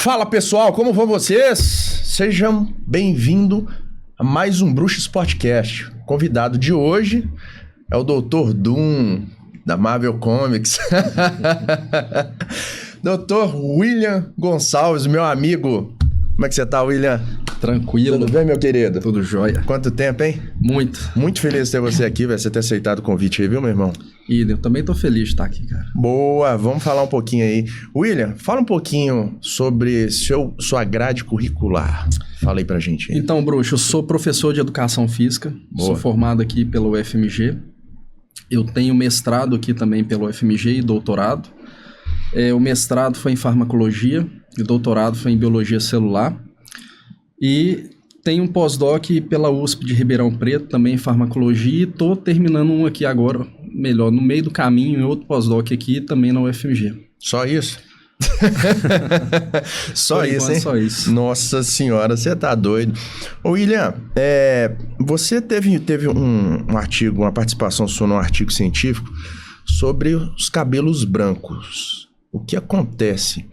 Fala pessoal, como vão vocês? Sejam bem-vindos a mais um Bruxas Podcast. O convidado de hoje é o Dr. Doom, da Marvel Comics. Dr. William Gonçalves, meu amigo. Como é que você tá, William? Tranquilo. Tudo bem, meu querido? Tudo jóia. Quanto tempo, hein? Muito. Muito feliz de ter você aqui, você ter aceitado o convite aí, viu, meu irmão? E eu também tô feliz de estar aqui, cara. Boa, vamos falar um pouquinho aí. William, fala um pouquinho sobre sua grade curricular. Fala aí pra gente. Aí. Então, Bruxo, eu sou professor de Educação Física. Boa. Sou formado aqui pelo UFMG. Eu tenho mestrado aqui também pelo UFMG e doutorado. O mestrado foi em Farmacologia e o doutorado foi em Biologia Celular. E tenho um pós-doc pela USP de Ribeirão Preto, também em Farmacologia, e estou terminando um aqui agora, melhor, no meio do caminho, em outro pós-doc aqui, também na UFMG. Só isso? Só Por isso, enquanto, hein? só isso. Nossa senhora, você tá doido. Ô, William, você teve um artigo, uma participação sua num artigo científico sobre os cabelos brancos. O que acontece?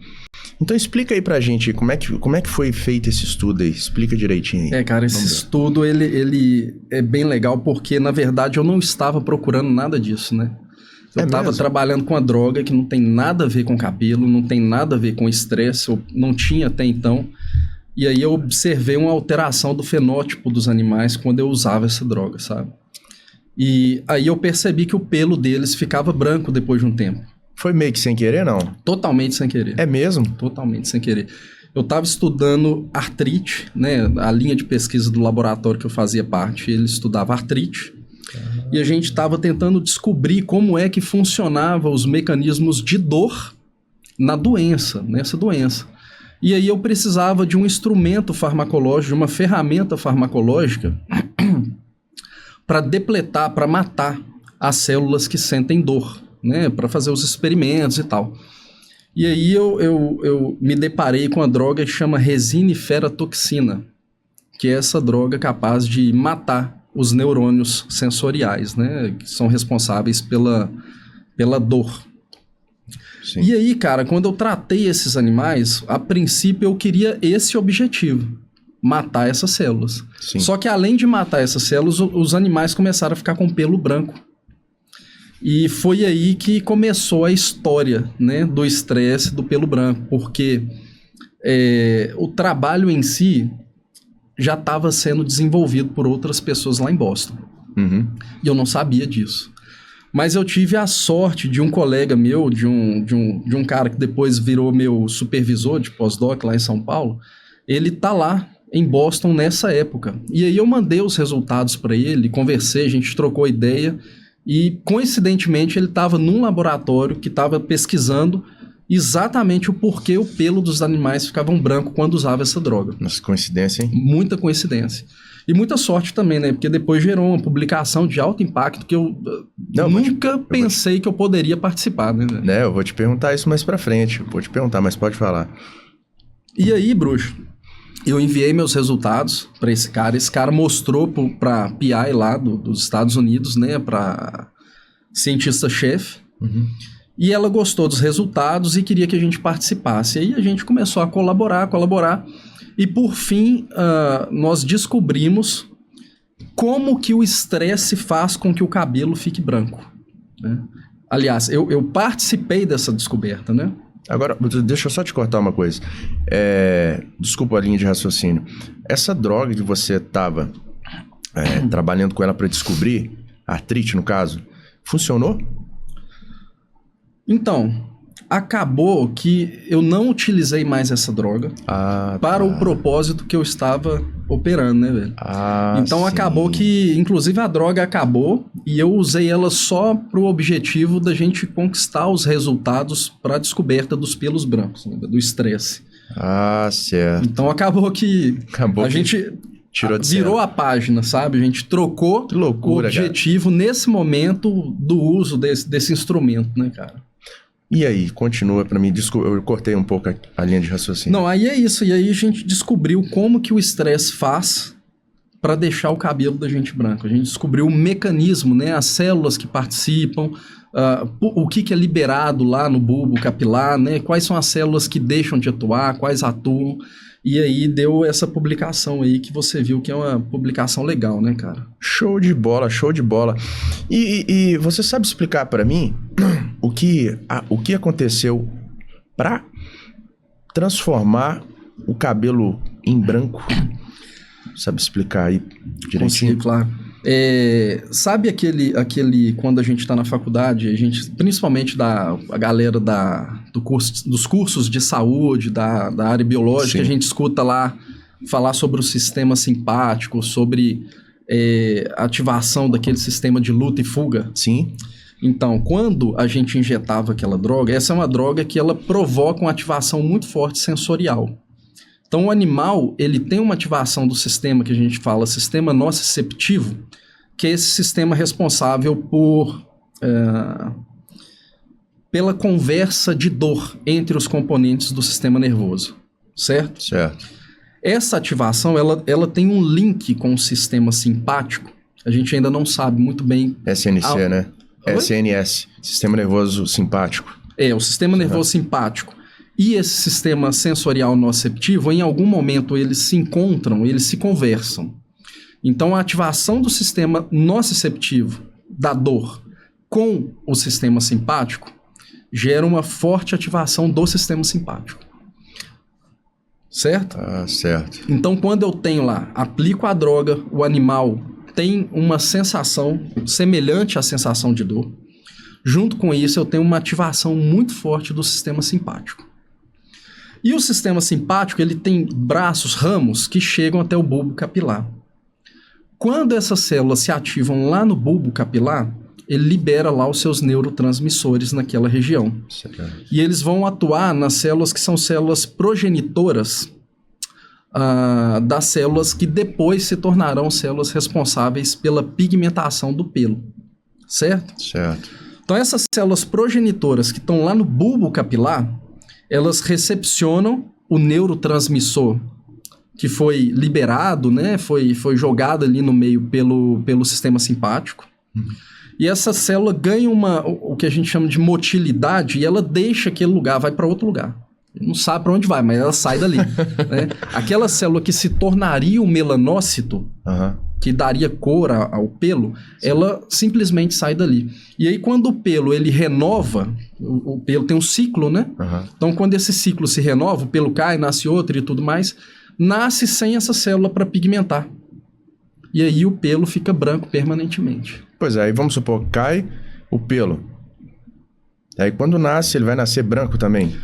Então explica aí pra gente como é que foi feito esse estudo aí. Explica direitinho aí. Cara, esse estudo, ele é bem legal porque, na verdade, eu não estava procurando nada disso, né? Eu estava trabalhando com a droga que não tem nada a ver com cabelo, não tem nada a ver com estresse, eu não tinha até então. E aí eu observei uma alteração do fenótipo dos animais quando eu usava essa droga, sabe? E aí eu percebi que o pelo deles ficava branco depois de um tempo. Foi meio que sem querer, não? Totalmente sem querer. É mesmo? Totalmente sem querer. Eu estava estudando artrite, né? A linha de pesquisa do laboratório que eu fazia parte, ele estudava artrite. E a gente estava tentando descobrir como é que funcionavam os mecanismos de dor na doença, nessa doença. E aí eu precisava de um instrumento farmacológico, de uma ferramenta farmacológica para depletar, para matar as células que sentem dor, né, para fazer os experimentos e tal. E aí eu me deparei com a droga que chama resiniferatoxina, que é essa droga capaz de matar os neurônios sensoriais, né, que são responsáveis pela dor. Sim. E aí, cara, quando eu tratei esses animais, a princípio eu queria esse objetivo, matar essas células. Sim. Só que além de matar essas células, os animais começaram a ficar com pelo branco. E foi aí que começou a história, né, do estresse do pelo branco, porque o trabalho em si já estava sendo desenvolvido por outras pessoas lá em Boston. Uhum. E eu não sabia disso. Mas eu tive a sorte de um colega meu, de um cara que depois virou meu supervisor de pós-doc lá em São Paulo, ele tá lá em Boston nessa época. E aí eu mandei os resultados para ele, conversei, a gente trocou ideia. E, coincidentemente, ele estava num laboratório que estava pesquisando exatamente o porquê o pelo dos animais ficavam branco quando usava essa droga. Nossa, coincidência, hein? Muita coincidência. E muita sorte também, né? Porque depois gerou uma publicação de alto impacto que eu nunca pensei que eu poderia participar, né? Eu vou te perguntar isso mais pra frente. Vou te perguntar, mas pode falar. E aí, Bruxo, eu enviei meus resultados para esse cara. Esse cara mostrou para PI lá dos Estados Unidos, né? Para cientista-chefe. Uhum. E ela gostou dos resultados e queria que a gente participasse. Aí a gente começou a colaborar. E por fim, nós descobrimos como que o estresse faz com que o cabelo fique branco, né? Aliás, eu participei dessa descoberta, né? Agora, deixa eu só te cortar uma coisa. Desculpa a linha de raciocínio. Essa droga que você estava trabalhando com ela para descobrir, artrite no caso, funcionou? Então, acabou que eu não utilizei mais essa droga para o propósito que eu estava operando, né, velho? Então sim. Acabou que, inclusive, a droga acabou e eu usei ela só para o objetivo da gente conquistar os resultados para a descoberta dos pelos brancos, né, do estresse. Certo. Então acabou que a gente virou a página, sabe? A gente trocou que loucura, o objetivo, cara, nesse momento do uso desse instrumento, né, cara? E aí, continua pra mim. Desculpa, eu cortei um pouco a linha de raciocínio. Não, aí é isso. E aí a gente descobriu como que o estresse faz para deixar o cabelo da gente branco. A gente descobriu o mecanismo, né? As células que participam, o que é liberado lá no bulbo capilar, né? Quais são as células que deixam de atuar, quais atuam. E aí deu essa publicação aí que você viu que é uma publicação legal, né, cara? Show de bola, show de bola. E você sabe explicar para mim o que aconteceu para transformar o cabelo em branco? Sabe explicar aí direitinho? Consigo, claro. Sabe aquele quando a gente está na faculdade, a gente, principalmente a galera dos cursos de saúde, da área biológica, Sim. a gente escuta lá falar sobre o sistema simpático, sobre a ativação daquele sistema de luta e fuga. Sim. Então, quando a gente injetava aquela droga, essa é uma droga que ela provoca uma ativação muito forte sensorial. Então, o animal, ele tem uma ativação do sistema que a gente fala sistema nociceptivo, que é esse sistema responsável pela conversa de dor entre os componentes do sistema nervoso, certo? Certo. Essa ativação, ela tem um link com o sistema simpático. A gente ainda não sabe muito bem... SNC, né? Oi? SNS, Sistema Nervoso Simpático. O sistema nervoso simpático. E esse sistema sensorial nociceptivo, em algum momento eles se encontram, eles se conversam. Então, a ativação do sistema nociceptivo, da dor, com o sistema simpático, gera uma forte ativação do sistema simpático. Certo? Ah, certo. Então, quando eu tenho lá, aplico a droga, o animal tem uma sensação semelhante à sensação de dor. Junto com isso, eu tenho uma ativação muito forte do sistema simpático. E o sistema simpático, ele tem braços, ramos, que chegam até o bulbo capilar. Quando essas células se ativam lá no bulbo capilar, ele libera lá os seus neurotransmissores naquela região. Certo. E eles vão atuar nas células que são células progenitoras das células que depois se tornarão células responsáveis pela pigmentação do pelo. Certo? Certo. Então, essas células progenitoras que estão lá no bulbo capilar, elas recepcionam o neurotransmissor que foi liberado, né? Foi jogado ali no meio pelo sistema simpático. E essa célula ganha o que a gente chama de motilidade e ela deixa aquele lugar, vai para outro lugar. Não sabe para onde vai, mas ela sai dali. Né? Aquela célula que se tornaria o melanócito, que daria cor ao pelo, ela simplesmente sai dali. E aí, quando o pelo ele renova, o pelo tem um ciclo, né? Então, quando esse ciclo se renova, o pelo cai, nasce outro e tudo mais, nasce sem essa célula para pigmentar. E aí o pelo fica branco permanentemente. Pois é, aí vamos supor que cai o pelo. Aí quando nasce, ele vai nascer branco também?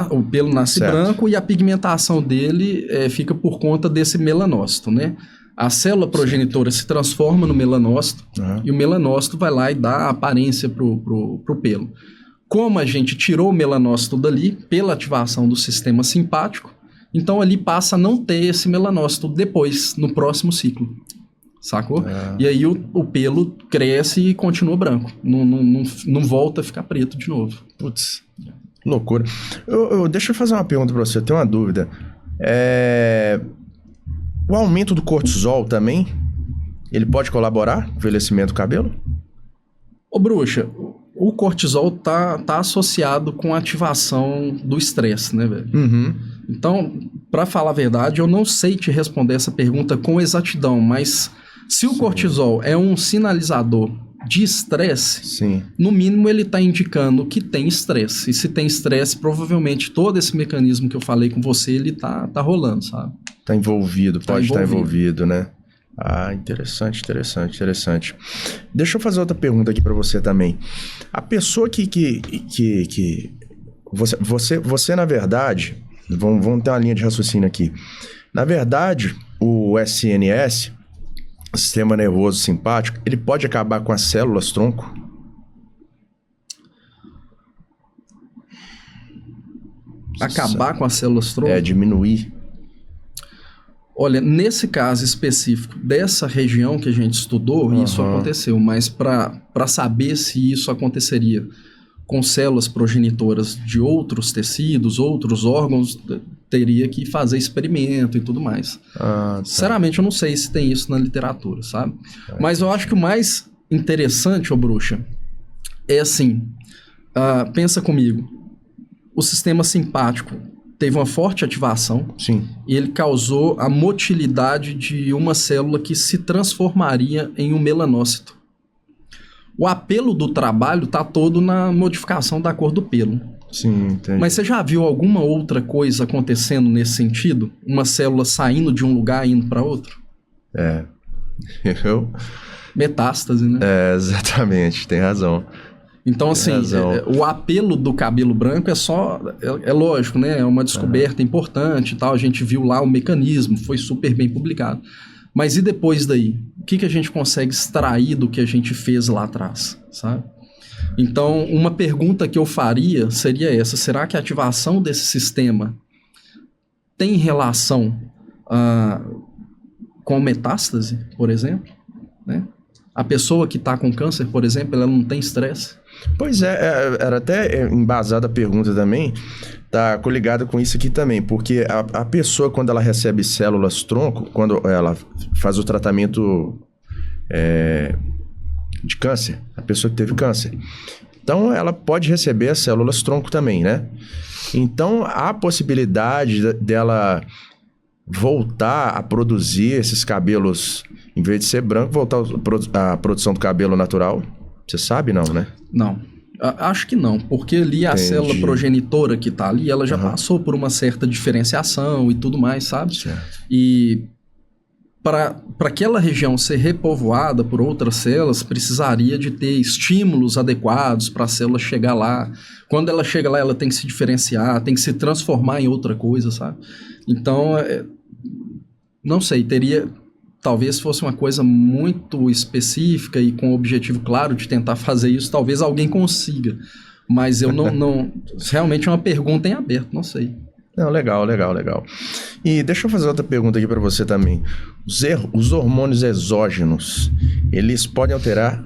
O pelo nasce certo. Branco e a pigmentação dele fica por conta desse melanócito, né? A célula progenitora se transforma no melanócito e o melanócito vai lá e dá a aparência pro pelo. Como a gente tirou o melanócito dali pela ativação do sistema simpático, então ali passa a não ter esse melanócito depois, no próximo ciclo. Sacou? E aí o pelo cresce e continua branco. Não volta a ficar preto de novo. Putz, loucura. Deixa eu fazer uma pergunta pra você, eu tenho uma dúvida. O aumento do cortisol também, ele pode colaborar com o envelhecimento do cabelo? Ô, bruxa, o cortisol tá associado com a ativação do estresse, né, velho? Então, pra falar a verdade, eu não sei te responder essa pergunta com exatidão, mas se o cortisol é um sinalizador de estresse, no mínimo ele está indicando que tem estresse. E se tem estresse, provavelmente todo esse mecanismo que eu falei com você, ele tá rolando, sabe? Tá envolvido, pode estar envolvido, né? Ah, interessante. Deixa eu fazer outra pergunta aqui para você também. A pessoa você na verdade, vamos ter uma linha de raciocínio aqui. Na verdade, o SNS, Sistema Nervoso Simpático, ele pode acabar com as células tronco? Acabar com as células tronco? Diminuir. Olha, nesse caso específico dessa região que a gente estudou, isso aconteceu, mas para saber se isso aconteceria com células progenitoras de outros tecidos, outros órgãos, teria que fazer experimento e tudo mais. Tá. Sinceramente, eu não sei se tem isso na literatura, sabe? Mas eu acho que o mais interessante, ô bruxa, É assim, pensa comigo, o sistema simpático teve uma forte ativação. Sim. E ele causou a motilidade de uma célula que se transformaria em um melanócito. O apelo do trabalho está todo na modificação da cor do pelo. Sim, entendi. Mas você já viu alguma outra coisa acontecendo nesse sentido? Uma célula saindo de um lugar e indo para outro? Metástase, né? Exatamente, tem razão. Então, assim, o apelo do cabelo branco é lógico, né? É uma descoberta importante e tal. A gente viu lá o mecanismo, foi super bem publicado. Mas e depois daí? O que a gente consegue extrair do que a gente fez lá atrás, sabe? Então, uma pergunta que eu faria seria essa: será que a ativação desse sistema tem relação com metástase, por exemplo? Né? A pessoa que está com câncer, por exemplo, ela não tem estresse? Pois era até embasada a pergunta também, tá coligada com isso aqui também, porque a pessoa, quando ela recebe células tronco, quando ela faz o tratamento de câncer, a pessoa que teve câncer, então ela pode receber as células tronco também, né? Então há possibilidade dela voltar a produzir esses cabelos, em vez de ser branco, voltar à produção do cabelo natural? Você sabe, não, né? Não. Acho que não, porque ali a célula progenitora que tá ali, ela já passou por uma certa diferenciação e tudo mais, sabe? Certo. E para aquela região ser repovoada por outras células, precisaria de ter estímulos adequados para a célula chegar lá. Quando ela chega lá, ela tem que se diferenciar, tem que se transformar em outra coisa, sabe? Então, não sei, talvez fosse uma coisa muito específica e com o objetivo claro de tentar fazer isso, talvez alguém consiga. Mas eu não realmente é uma pergunta em aberto, não sei. Não, legal. E deixa eu fazer outra pergunta aqui para você também. Os hormônios exógenos, eles podem alterar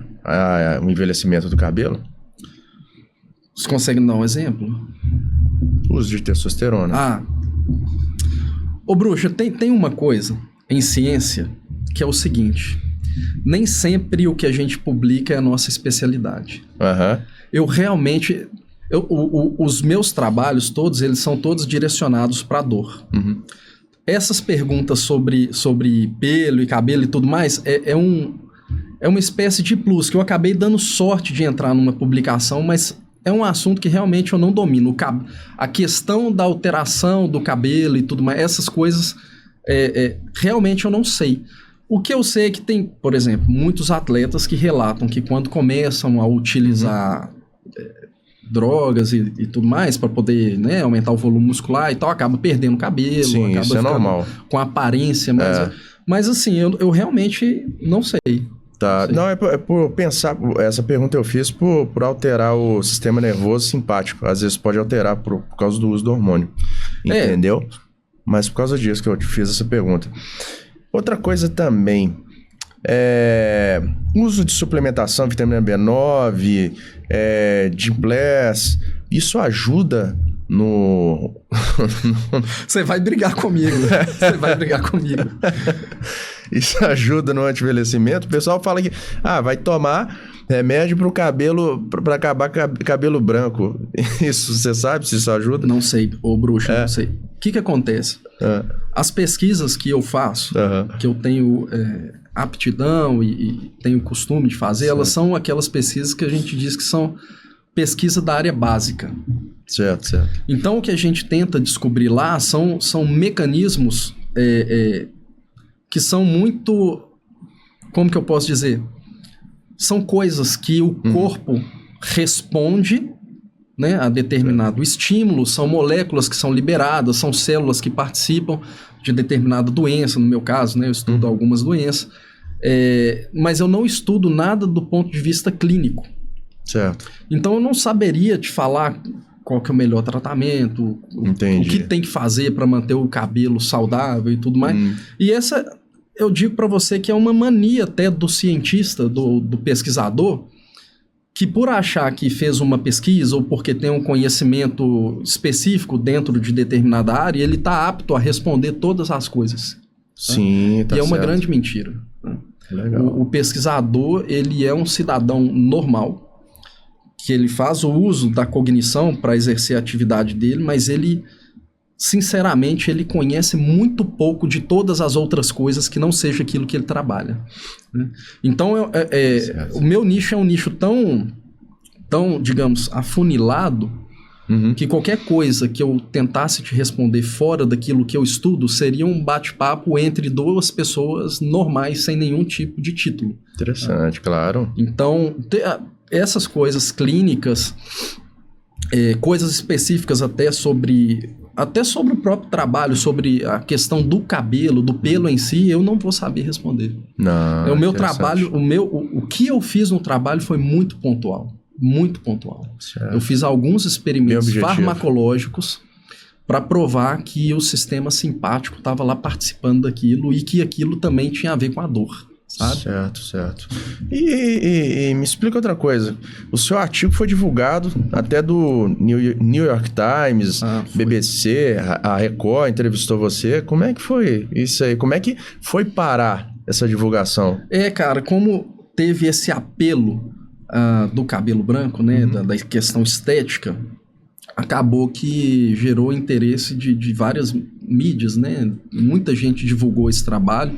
o envelhecimento do cabelo? Você consegue dar um exemplo? O uso de testosterona. Ô, Bruxa, tem uma coisa em ciência que é o seguinte: nem sempre o que a gente publica é a nossa especialidade. Eu realmente... os meus trabalhos todos, eles são todos direcionados para dor. Essas perguntas sobre pelo e cabelo e tudo mais é uma espécie de plus que eu acabei dando sorte de entrar numa publicação, mas é um assunto que realmente eu não domino. A questão da alteração do cabelo e tudo mais, essas coisas realmente eu não sei. O que eu sei é que tem, por exemplo, muitos atletas que relatam que quando começam a utilizar drogas e tudo mais para poder, né, aumentar o volume muscular e tal, acaba perdendo cabelo. Sim, acaba isso é normal. Com aparência, mas assim, eu realmente não sei. Tá. Não, é por pensar, essa pergunta eu fiz por alterar o sistema nervoso simpático. Às vezes pode alterar por causa do uso do hormônio. Entendeu? Mas por causa disso que eu te fiz essa pergunta. Outra coisa também, uso de suplementação, vitamina B9, Gimpless, isso ajuda no... Você vai brigar comigo. Isso ajuda no anti-envelhecimento? O pessoal fala que vai tomar remédio para o cabelo, para acabar cabelo branco. Isso, você sabe se isso ajuda? Não sei, ô Bruxa, não sei. O que acontece? As pesquisas que eu faço, que eu tenho aptidão e tenho costume de fazer, elas são aquelas pesquisas que a gente diz que são pesquisa da área básica. Certo. Então, o que a gente tenta descobrir lá são mecanismos que são muito... Como que eu posso dizer? São coisas que o corpo responde, né, a determinado estímulo, são moléculas que são liberadas, são células que participam de determinada doença, no meu caso, né, eu estudo algumas doenças, mas eu não estudo nada do ponto de vista clínico. Certo. Então eu não saberia te falar qual que é o melhor tratamento, o que tem que fazer para manter o cabelo saudável e tudo mais. E essa, eu digo para você que é uma mania até do cientista, do pesquisador, que por achar que fez uma pesquisa ou porque tem um conhecimento específico dentro de determinada área, ele está apto a responder todas as coisas. Sim, tá E é uma certo. grande mentira. Né? Legal. O pesquisador, ele é um cidadão normal, que ele faz o uso da cognição para exercer a atividade dele, mas ele, sinceramente, ele conhece muito pouco de todas as outras coisas que não seja aquilo que ele trabalha, né? Então, o meu nicho é um nicho tão, digamos, afunilado, que qualquer coisa que eu tentasse te responder fora daquilo que eu estudo seria um bate-papo entre duas pessoas normais, sem nenhum tipo de título. Interessante, claro. Então, essas coisas clínicas, coisas específicas até sobre o próprio trabalho, sobre a questão do cabelo, do pelo em si, eu não vou saber responder. Não, o meu trabalho, o que eu fiz no trabalho foi muito pontual. Muito pontual. Certo. Eu fiz alguns experimentos farmacológicos para provar que o sistema simpático estava lá participando daquilo e que aquilo também tinha a ver com a dor, sabe? Certo. E me explica outra coisa. O seu artigo foi divulgado até do New York Times, BBC, a Record entrevistou você. Como é que foi isso aí? Como é que foi parar essa divulgação? Cara, como teve esse apelo do cabelo branco, né, da questão estética, acabou que gerou interesse de várias mídias, né? Muita gente divulgou esse trabalho.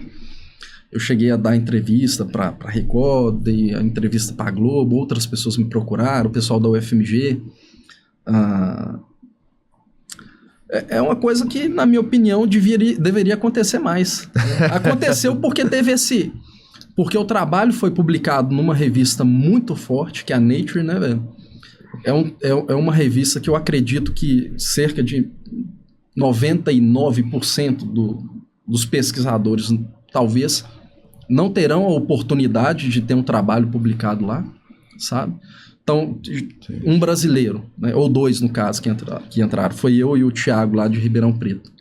Eu cheguei a dar entrevista para a Record, dei a entrevista para a Globo, outras pessoas me procuraram, o pessoal da UFMG. É uma coisa que, na minha opinião, deveria acontecer mais. Aconteceu porque teve porque o trabalho foi publicado numa revista muito forte, que é a Nature, né, velho? É uma revista que eu acredito que cerca de 99% dos pesquisadores, talvez, não terão a oportunidade de ter um trabalho publicado lá, sabe? Então, um brasileiro, né, ou dois, no caso, que entraram, foi eu e o Thiago, lá de Ribeirão Preto.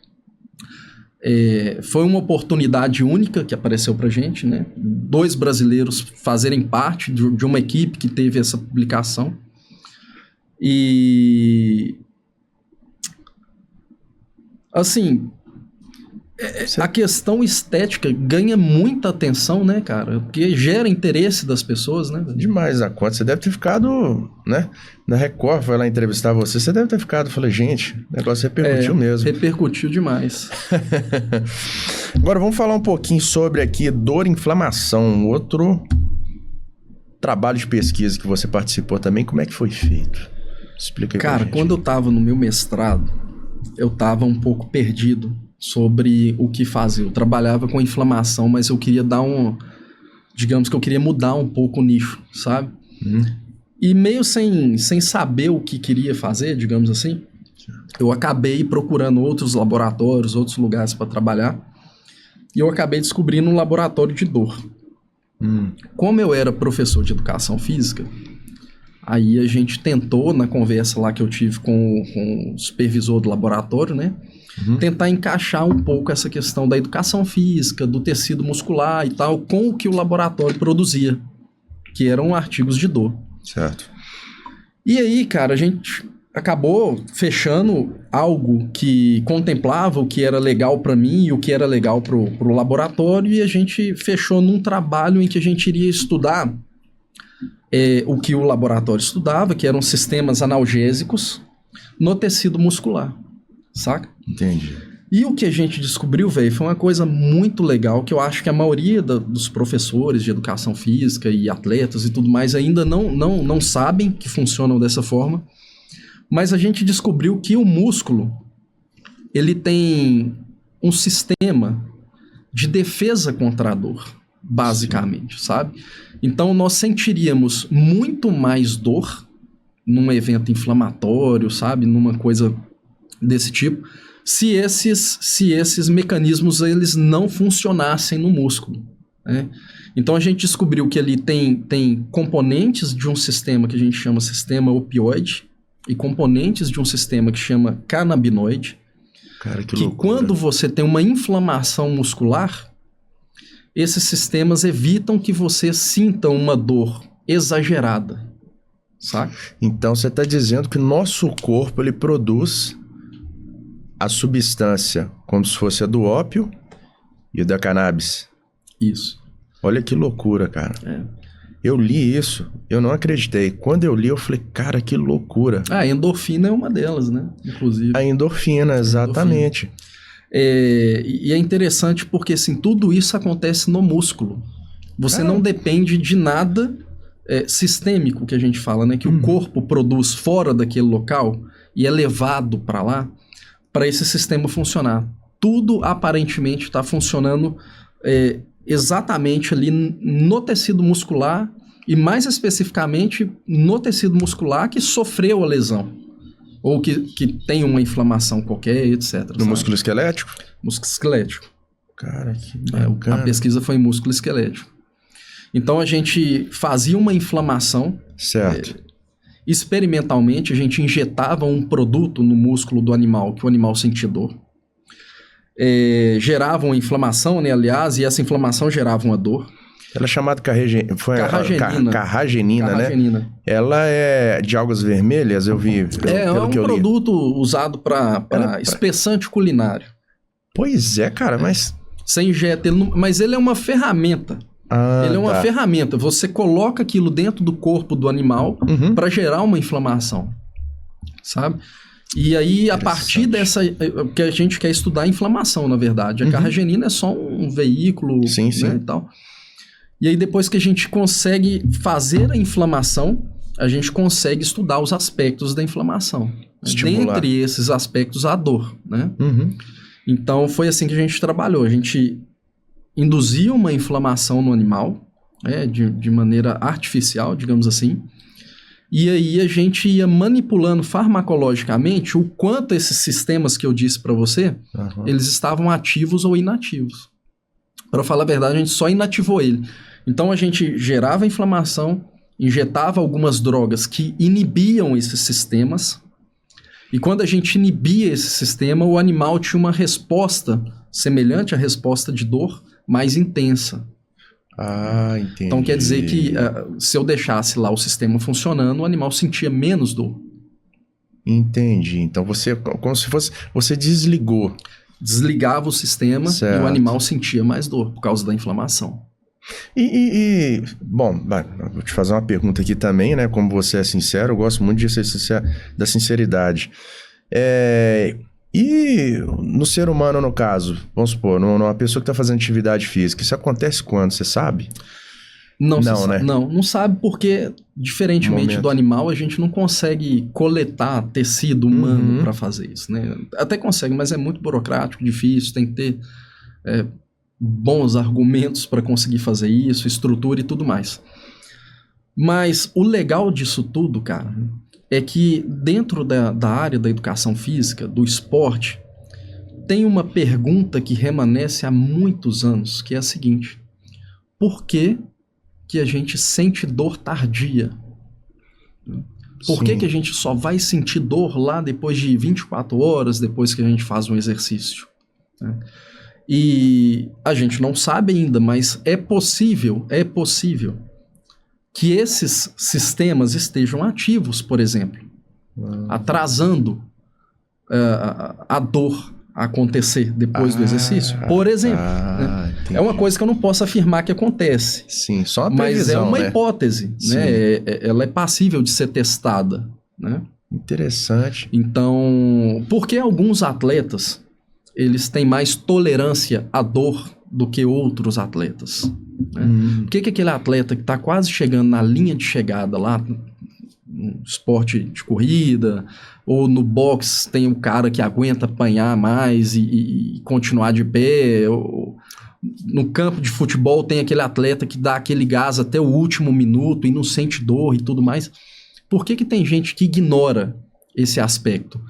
Foi uma oportunidade única que apareceu pra gente, né? 2 brasileiros fazerem parte de uma equipe que teve essa publicação. E assim, a questão estética ganha muita atenção, né, cara? Porque gera interesse das pessoas, né? Demais a conta. Você deve ter ficado, né? Na Record foi lá entrevistar você deve ter ficado. Falei, gente, o negócio repercutiu mesmo. Repercutiu demais. Agora vamos falar um pouquinho sobre aqui dor e inflamação. Outro trabalho de pesquisa que você participou também. Como é que foi feito? Explica aí pra gente. Cara, quando eu tava no meu mestrado, eu tava um pouco perdido sobre o que fazer. Eu trabalhava com inflamação, mas eu queria digamos que eu queria mudar um pouco o nicho, sabe? E meio sem saber o que queria fazer, digamos assim, eu acabei procurando outros laboratórios, outros lugares para trabalhar, e eu acabei descobrindo um laboratório de dor. Como eu era professor de educação física, aí a gente tentou, na conversa lá que eu tive com o supervisor do laboratório, né? Tentar encaixar um pouco essa questão da educação física, do tecido muscular e tal, com o que o laboratório produzia, que eram artigos de dor. Certo. E aí, cara, a gente acabou fechando algo que contemplava o que era legal para mim e o que era legal pro laboratório, e a gente fechou num trabalho em que a gente iria estudar o que o laboratório estudava, que eram sistemas analgésicos no tecido muscular, saca? Entendi. E o que a gente descobriu, velho, foi uma coisa muito legal, que eu acho que a maioria dos professores de educação física e atletas e tudo mais ainda não sabem que funcionam dessa forma, mas a gente descobriu que o músculo, ele tem um sistema de defesa contra a dor, basicamente, sabe? Então nós sentiríamos muito mais dor num evento inflamatório, sabe? Numa coisa desse tipo, se esses mecanismos eles não funcionassem no músculo, né? Então a gente descobriu que ele tem componentes de um sistema que a gente chama sistema opioide e componentes de um sistema que chama canabinoide. Cara, que loucura. Que quando você tem uma inflamação muscular, esses sistemas evitam que você sinta uma dor exagerada, sabe? Então você está dizendo que o nosso corpo ele produz a substância como se fosse a do ópio e da cannabis. Isso. Olha que loucura, cara. Eu li isso, eu não acreditei. Quando eu li, eu falei, cara, que loucura. A endorfina é uma delas, né? Inclusive. A endorfina, exatamente. E é interessante porque, assim, tudo isso acontece no músculo. Você não depende de nada sistêmico, que a gente fala, né? Que o corpo produz fora daquele local e é levado para lá, para esse sistema funcionar. Tudo, aparentemente, está funcionando exatamente ali no tecido muscular e, mais especificamente, no tecido muscular que sofreu a lesão. Ou que tem uma inflamação qualquer, etc. No músculo esquelético? Músculo esquelético. Cara, que bacana. A pesquisa foi em músculo esquelético. Então, a gente fazia uma inflamação. Certo. Experimentalmente, a gente injetava um produto no músculo do animal, que o animal sentia dor. Gerava uma inflamação, né? Aliás, e essa inflamação gerava uma dor. Ela é chamada carragenina, né? Carragenina. Ela é de algas vermelhas, eu vi. É um produto usado para espessante culinário. Pois é, cara, mas... Você injeta ele, mas ele é uma ferramenta. Ele é uma ferramenta. Você coloca aquilo dentro do corpo do animal para gerar uma inflamação, sabe? E aí, a partir dessa... que a gente quer estudar a inflamação, na verdade. A carragenina é só um veículo, sim. Né, e tal. E aí, depois que a gente consegue fazer a inflamação, a gente consegue estudar os aspectos da inflamação. Estimular. Dentre esses aspectos, a dor, né? Então, foi assim que a gente trabalhou. A gente induzia uma inflamação no animal, de maneira artificial, digamos assim. E aí, a gente ia manipulando farmacologicamente o quanto esses sistemas que eu disse para você, eles estavam ativos ou inativos. Para falar a verdade, a gente só inativou ele. Então, a gente gerava inflamação, injetava algumas drogas que inibiam esses sistemas. E quando a gente inibia esse sistema, o animal tinha uma resposta semelhante à resposta de dor, mais intensa. Entendi. Então, quer dizer que se eu deixasse lá o sistema funcionando, o animal sentia menos dor. Entendi. Então, como se fosse... Você desligou. Desligava o sistema e o animal sentia mais dor por causa da inflamação. Bom, vou te fazer uma pergunta aqui também, né? Como você é sincero, eu gosto muito de ser da sinceridade. E no ser humano, no caso, vamos supor, numa pessoa que está fazendo atividade física, isso acontece quando, você sabe? Não, né? Não sabe porque, diferentemente do animal, a gente não consegue coletar tecido humano para fazer isso, né? Até consegue, mas é muito burocrático, difícil, tem que ter bons argumentos para conseguir fazer isso, estrutura e tudo mais. Mas o legal disso tudo, cara, é que dentro da área da educação física, do esporte, tem uma pergunta que remanesce há muitos anos, que é a seguinte: por que a gente sente dor tardia? Por que a gente só vai sentir dor lá depois de 24 horas, depois que a gente faz um exercício? E a gente não sabe ainda, mas é possível que esses sistemas estejam ativos, por exemplo, atrasando a dor acontecer depois do exercício, por exemplo. Né? É uma coisa que eu não posso afirmar que acontece. Sim, só uma previsão, mas é uma hipótese, né? Ela é passível de ser testada, né? Interessante. Então, por que alguns atletas eles têm mais tolerância à dor do que outros atletas? Né? Por que aquele atleta que está quase chegando na linha de chegada lá, no esporte de corrida, ou no boxe tem um cara que aguenta apanhar mais e continuar de pé, ou no campo de futebol tem aquele atleta que dá aquele gás até o último minuto e não sente dor e tudo mais? Por que tem gente que ignora esse aspecto?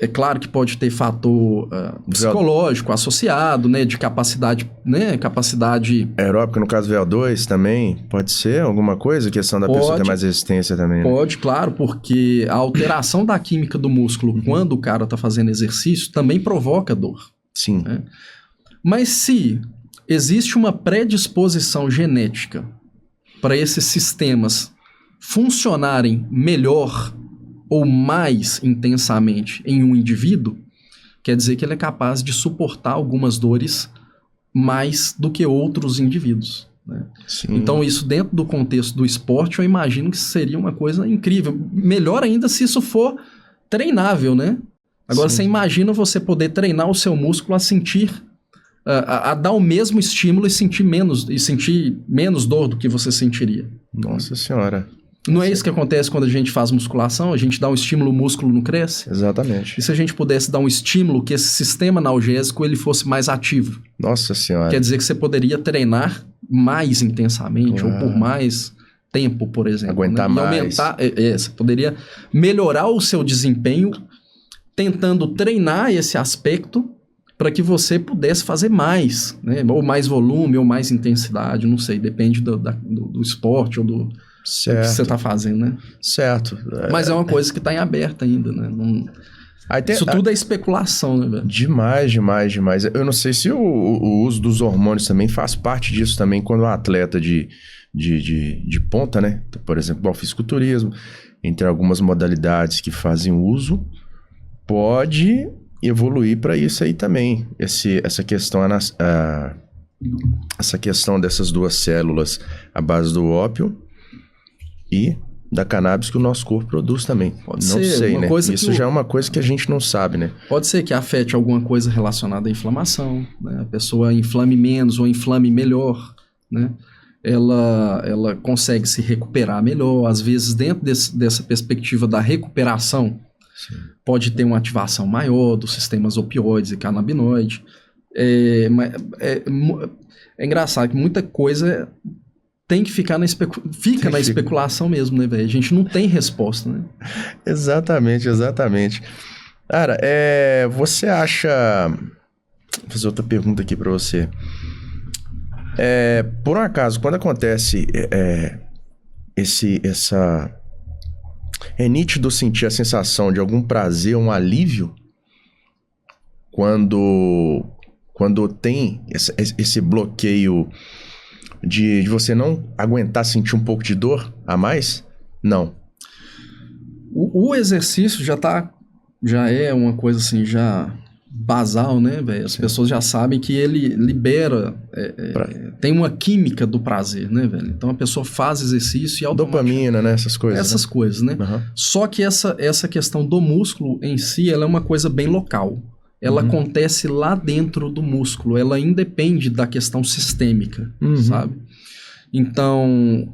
É claro que pode ter fator psicológico associado, né, de capacidade, né, capacidade... aeróbica, no caso VO2 também, pode ser alguma coisa? Questão da pessoa ter mais resistência também, né? Pode, claro, porque a alteração da química do músculo quando o cara está fazendo exercício também provoca dor. Sim. Né? Mas se existe uma predisposição genética para esses sistemas funcionarem melhor ou mais intensamente em um indivíduo, quer dizer que ele é capaz de suportar algumas dores mais do que outros indivíduos. né? Sim. Então, isso dentro do contexto do esporte, eu imagino que seria uma coisa incrível. Melhor ainda se isso for treinável, né? Agora, Sim. você imagina você poder treinar o seu músculo a sentir, a dar o mesmo estímulo e sentir menos dor do que você sentiria. Nossa Senhora. Não é isso que acontece quando a gente faz musculação? A gente dá um estímulo, o músculo não cresce? Exatamente. E se a gente pudesse dar um estímulo que esse sistema analgésico ele fosse mais ativo? Nossa Senhora. Quer dizer que você poderia treinar mais intensamente ou por mais tempo, por exemplo. Aguentar né? E mais. aumentar, você poderia melhorar o seu desempenho tentando treinar esse aspecto para que você pudesse fazer mais, né? Ou mais volume, ou mais intensidade, não sei, depende do esporte ou do que você está fazendo, né? Certo. Mas é uma coisa que está em aberto ainda, né? Isso tudo é especulação, né, velho? Demais. Eu não sei se o uso dos hormônios também faz parte disso também, quando o atleta de ponta, né? Por exemplo, o fisiculturismo, entre algumas modalidades que fazem uso, pode evoluir para isso aí também. Essa questão dessas duas células à base do ópio e da cannabis que o nosso corpo produz também. Pode não ser, sei, uma né? coisa Isso já é uma coisa que a gente não sabe, né? Pode ser que afete alguma coisa relacionada à inflamação, né? A pessoa inflame menos ou inflame melhor, né? Ela consegue se recuperar melhor. Às vezes, dentro dessa perspectiva da recuperação, Sim. pode ter uma ativação maior dos sistemas opioides e canabinoide. É engraçado que muita coisa tem que ficar na especulação mesmo, né, velho? A gente não tem resposta, né? Exatamente. Cara, você acha... Vou fazer outra pergunta aqui pra você. Por um acaso, quando acontece é nítido sentir a sensação de algum prazer, um alívio, quando tem esse bloqueio de você não aguentar sentir um pouco de dor a mais? Não. O exercício já é uma coisa assim, já basal, né, velho? As pessoas já sabem que ele libera, tem uma química do prazer, né, velho? Então a pessoa faz exercício e automaticamente... Dopamina, né? Essas coisas. Essas coisas, né? Uhum. Só que essa questão do músculo em si, ela é uma coisa bem local. Ela acontece lá dentro do músculo. Ela independe da questão sistêmica, sabe? Então,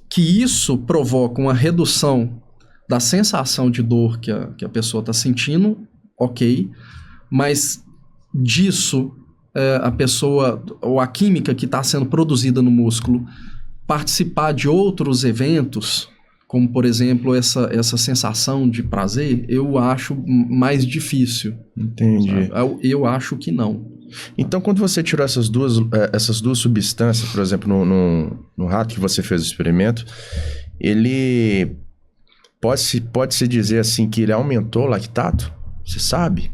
que isso provoca uma redução da sensação de dor que a pessoa está sentindo, ok. Mas disso, a pessoa, ou a química que está sendo produzida no músculo, participar de outros eventos, como, por exemplo, essa sensação de prazer, eu acho mais difícil. Entendi. Sabe? Eu acho que não. Então, quando você tirou essas duas substâncias, por exemplo, no rato que você fez o experimento, ele pode-se dizer assim que ele aumentou o lactato? Você sabe?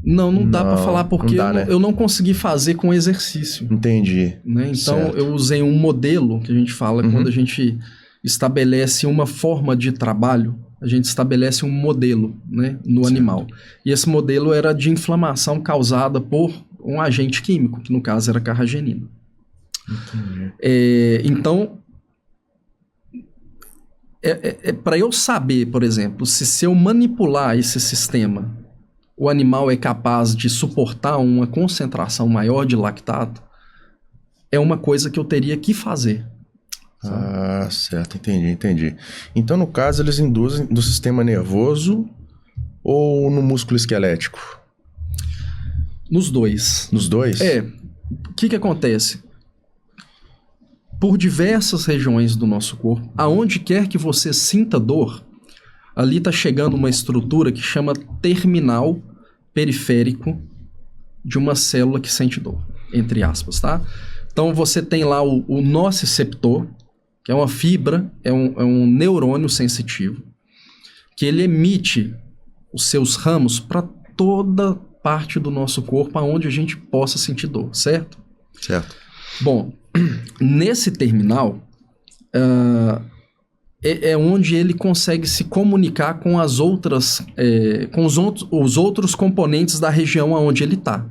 Não dá pra falar porque né? eu não consegui fazer com exercício. Entendi. Né? Então, certo. eu usei um modelo que a gente fala quando a gente estabelece uma forma de trabalho, a gente estabelece um modelo, né, no animal. E esse modelo era de inflamação causada por um agente químico, que no caso era carragenina. Entendi. Então, para eu saber, por exemplo, se eu manipular esse sistema, o animal é capaz de suportar uma concentração maior de lactato, é uma coisa que eu teria que fazer. Ah, certo, entendi. Então, no caso, eles induzem no sistema nervoso ou no músculo esquelético? Nos dois. Nos dois? O que acontece? Por diversas regiões do nosso corpo, aonde quer que você sinta dor, ali está chegando uma estrutura que chama terminal periférico de uma célula que sente dor, entre aspas, tá? Então, você tem lá o nociceptor, que é uma fibra, é um neurônio sensitivo, que ele emite os seus ramos para toda parte do nosso corpo aonde a gente possa sentir dor, certo? Certo. Bom, nesse terminal, é onde ele consegue se comunicar com as outras, com os outros componentes da região aonde ele está,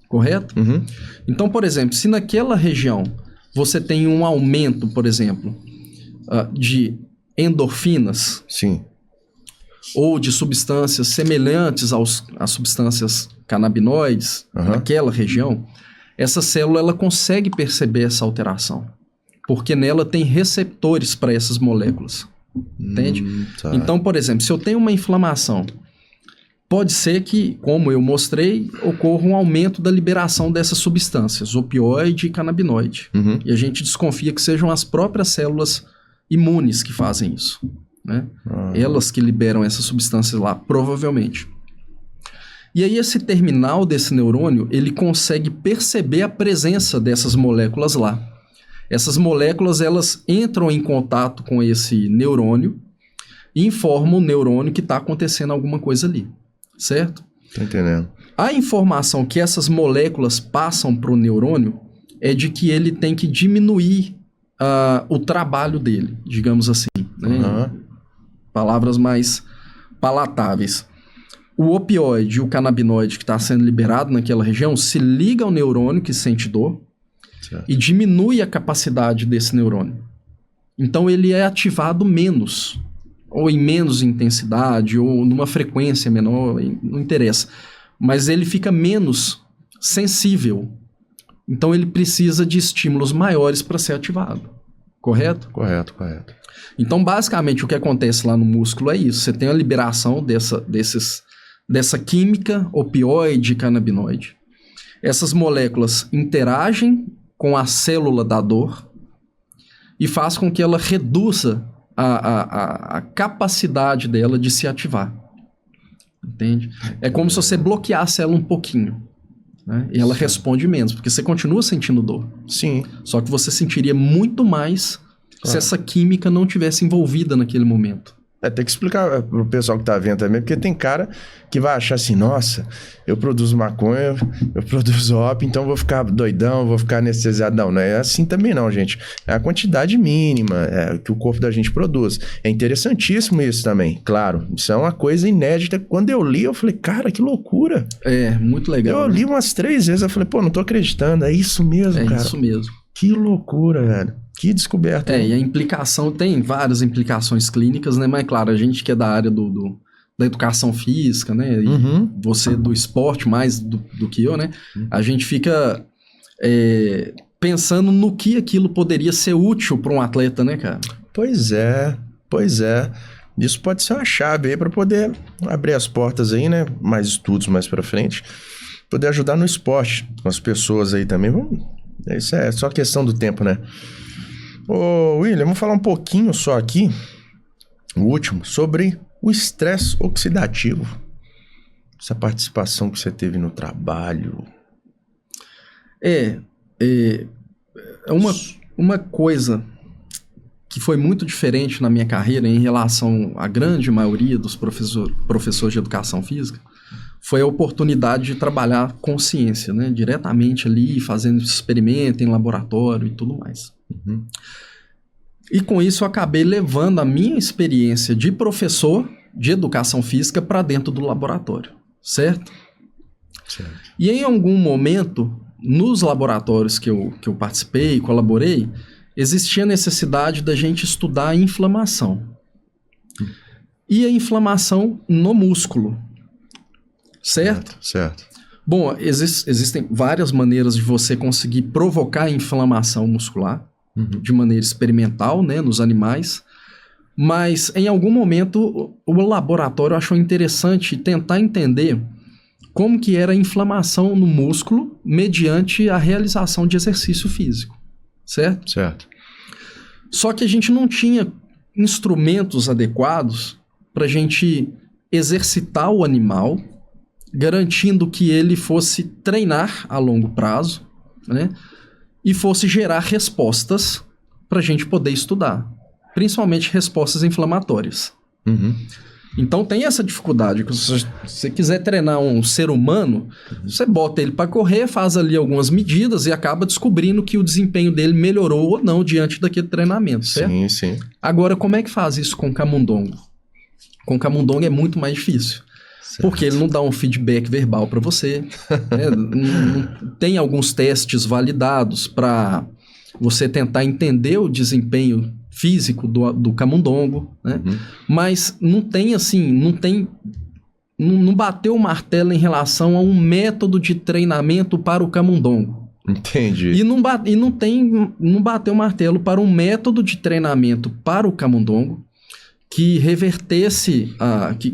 correto? Uhum. Então, por exemplo, se naquela região você tem um aumento, por exemplo, de endorfinas. Sim. Ou de substâncias semelhantes às substâncias canabinoides, naquela região, essa célula ela consegue perceber essa alteração. Porque nela tem receptores para essas moléculas. Entende? Tá. Então, por exemplo, se eu tenho uma inflamação, pode ser que, como eu mostrei, ocorra um aumento da liberação dessas substâncias, opioide e canabinoide. E a gente desconfia que sejam as próprias células imunes que fazem isso. Né? Elas que liberam essas substâncias lá, provavelmente. E aí esse terminal desse neurônio, ele consegue perceber a presença dessas moléculas lá. Essas moléculas, elas entram em contato com esse neurônio e informam o neurônio que está acontecendo alguma coisa ali, certo? Tô entendendo. A informação que essas moléculas passam para o neurônio é de que ele tem que diminuir o trabalho dele, digamos assim, né? Palavras mais palatáveis. O opioide e o canabinoide que está sendo liberado naquela região se liga ao neurônio que sente dor e diminui a capacidade desse neurônio. Então ele é ativado menos, ou em menos intensidade, ou numa frequência menor, não interessa. Mas ele fica menos sensível. Então ele precisa de estímulos maiores para ser ativado. Correto? Correto. Então, basicamente, o que acontece lá no músculo é isso. Você tem a liberação dessa química opioide e canabinoide. Essas moléculas interagem com a célula da dor e faz com que ela reduza a capacidade dela de se ativar. Entende? É como se você bloqueasse ela um pouquinho. Né? E ela responde menos, porque você continua sentindo dor. Sim. Só que você sentiria muito mais se essa química não tivesse envolvida naquele momento. Tem que explicar pro pessoal que tá vendo também, porque tem cara que vai achar assim, nossa, eu produzo maconha, eu produzo ópio, então vou ficar doidão, vou ficar anestesiado. Não é assim também não, gente. É a quantidade mínima que o corpo da gente produz. É interessantíssimo isso também, claro. Isso é uma coisa inédita. Quando eu li, eu falei, cara, que loucura. É, muito legal. Eu li umas 3 vezes, eu falei, pô, não tô acreditando. É isso mesmo, cara. É isso mesmo. Que loucura, velho. Que descoberta. E a implicação, tem várias implicações clínicas, né? Mas, claro, a gente que é da área da educação física, né? E você do esporte mais do que eu, né? A gente fica pensando no que aquilo poderia ser útil para um atleta, né, cara? Pois é. Isso pode ser uma chave aí para poder abrir as portas aí, né? Mais estudos mais para frente. Poder ajudar no esporte. Com as pessoas aí também. Isso é só questão do tempo, né? Ô, William, vamos falar um pouquinho só aqui, o último, sobre o estresse oxidativo. Essa participação que você teve no trabalho. Uma coisa que foi muito diferente na minha carreira em relação à grande maioria dos professores de educação física foi a oportunidade de trabalhar com ciência, né? Diretamente ali, fazendo experimento em laboratório e tudo mais. E com isso eu acabei levando a minha experiência de professor de educação física para dentro do laboratório, certo? E em algum momento, nos laboratórios que eu participei e colaborei, existia a necessidade da gente estudar a inflamação. E a inflamação no músculo, certo? Certo. Bom, existem várias maneiras de você conseguir provocar inflamação muscular, de maneira experimental, né, nos animais, mas em algum momento o laboratório achou interessante tentar entender como que era a inflamação no músculo mediante a realização de exercício físico, certo? Certo. Só que a gente não tinha instrumentos adequados para a gente exercitar o animal, garantindo que ele fosse treinar a longo prazo, né? E fosse gerar respostas para a gente poder estudar, principalmente respostas inflamatórias. Então tem essa dificuldade. Se você quiser treinar um ser humano, você bota ele para correr, faz ali algumas medidas e acaba descobrindo que o desempenho dele melhorou ou não diante daquele treinamento, certo? Sim. Agora, como é que faz isso com o camundongo? Com o camundongo é muito mais difícil. Certo. Porque ele não dá um feedback verbal para você. Né? Não tem alguns testes validados para você tentar entender o desempenho físico do camundongo, né? Mas não tem assim, não bateu o martelo em relação a um método de treinamento para o camundongo. Entendi. E não bateu o martelo para um método de treinamento para o camundongo que revertesse,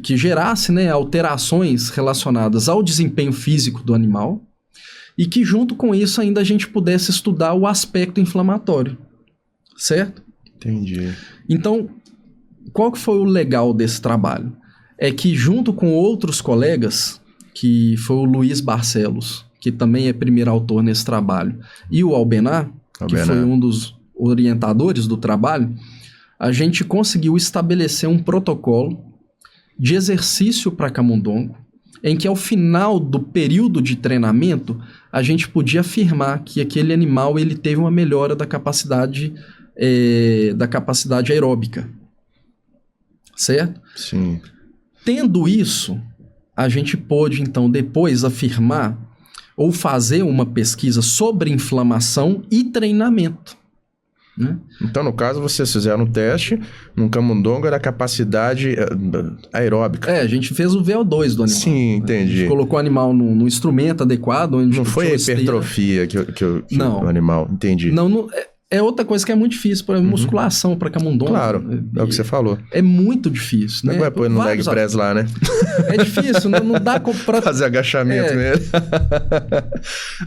que gerasse, né, alterações relacionadas ao desempenho físico do animal e que junto com isso ainda a gente pudesse estudar o aspecto inflamatório, certo? Entendi. Então, qual que foi o legal desse trabalho? É que junto com outros colegas, que foi o Luiz Barcelos, que também é primeiro autor nesse trabalho, e o Albenar, que foi um dos orientadores do trabalho, a gente conseguiu estabelecer um protocolo de exercício para camundongo, em que ao final do período de treinamento, a gente podia afirmar que aquele animal ele teve uma melhora da capacidade aeróbica. Certo? Sim. Tendo isso, a gente pôde, então, depois afirmar ou fazer uma pesquisa sobre inflamação e treinamento. Né? Então, no caso, vocês fizeram um teste num camundongo da capacidade aeróbica. A gente fez o VO2 do animal. Sim, entendi. A gente colocou o animal num instrumento adequado. Onde não foi a hipertrofia que o animal... Entendi. Não, é outra coisa que é muito difícil, por exemplo, musculação para camundongo. Claro, é o que você falou. É muito difícil, né? Não vai pôr no leg press lá, né? É difícil, não dá pra... Fazer agachamento mesmo.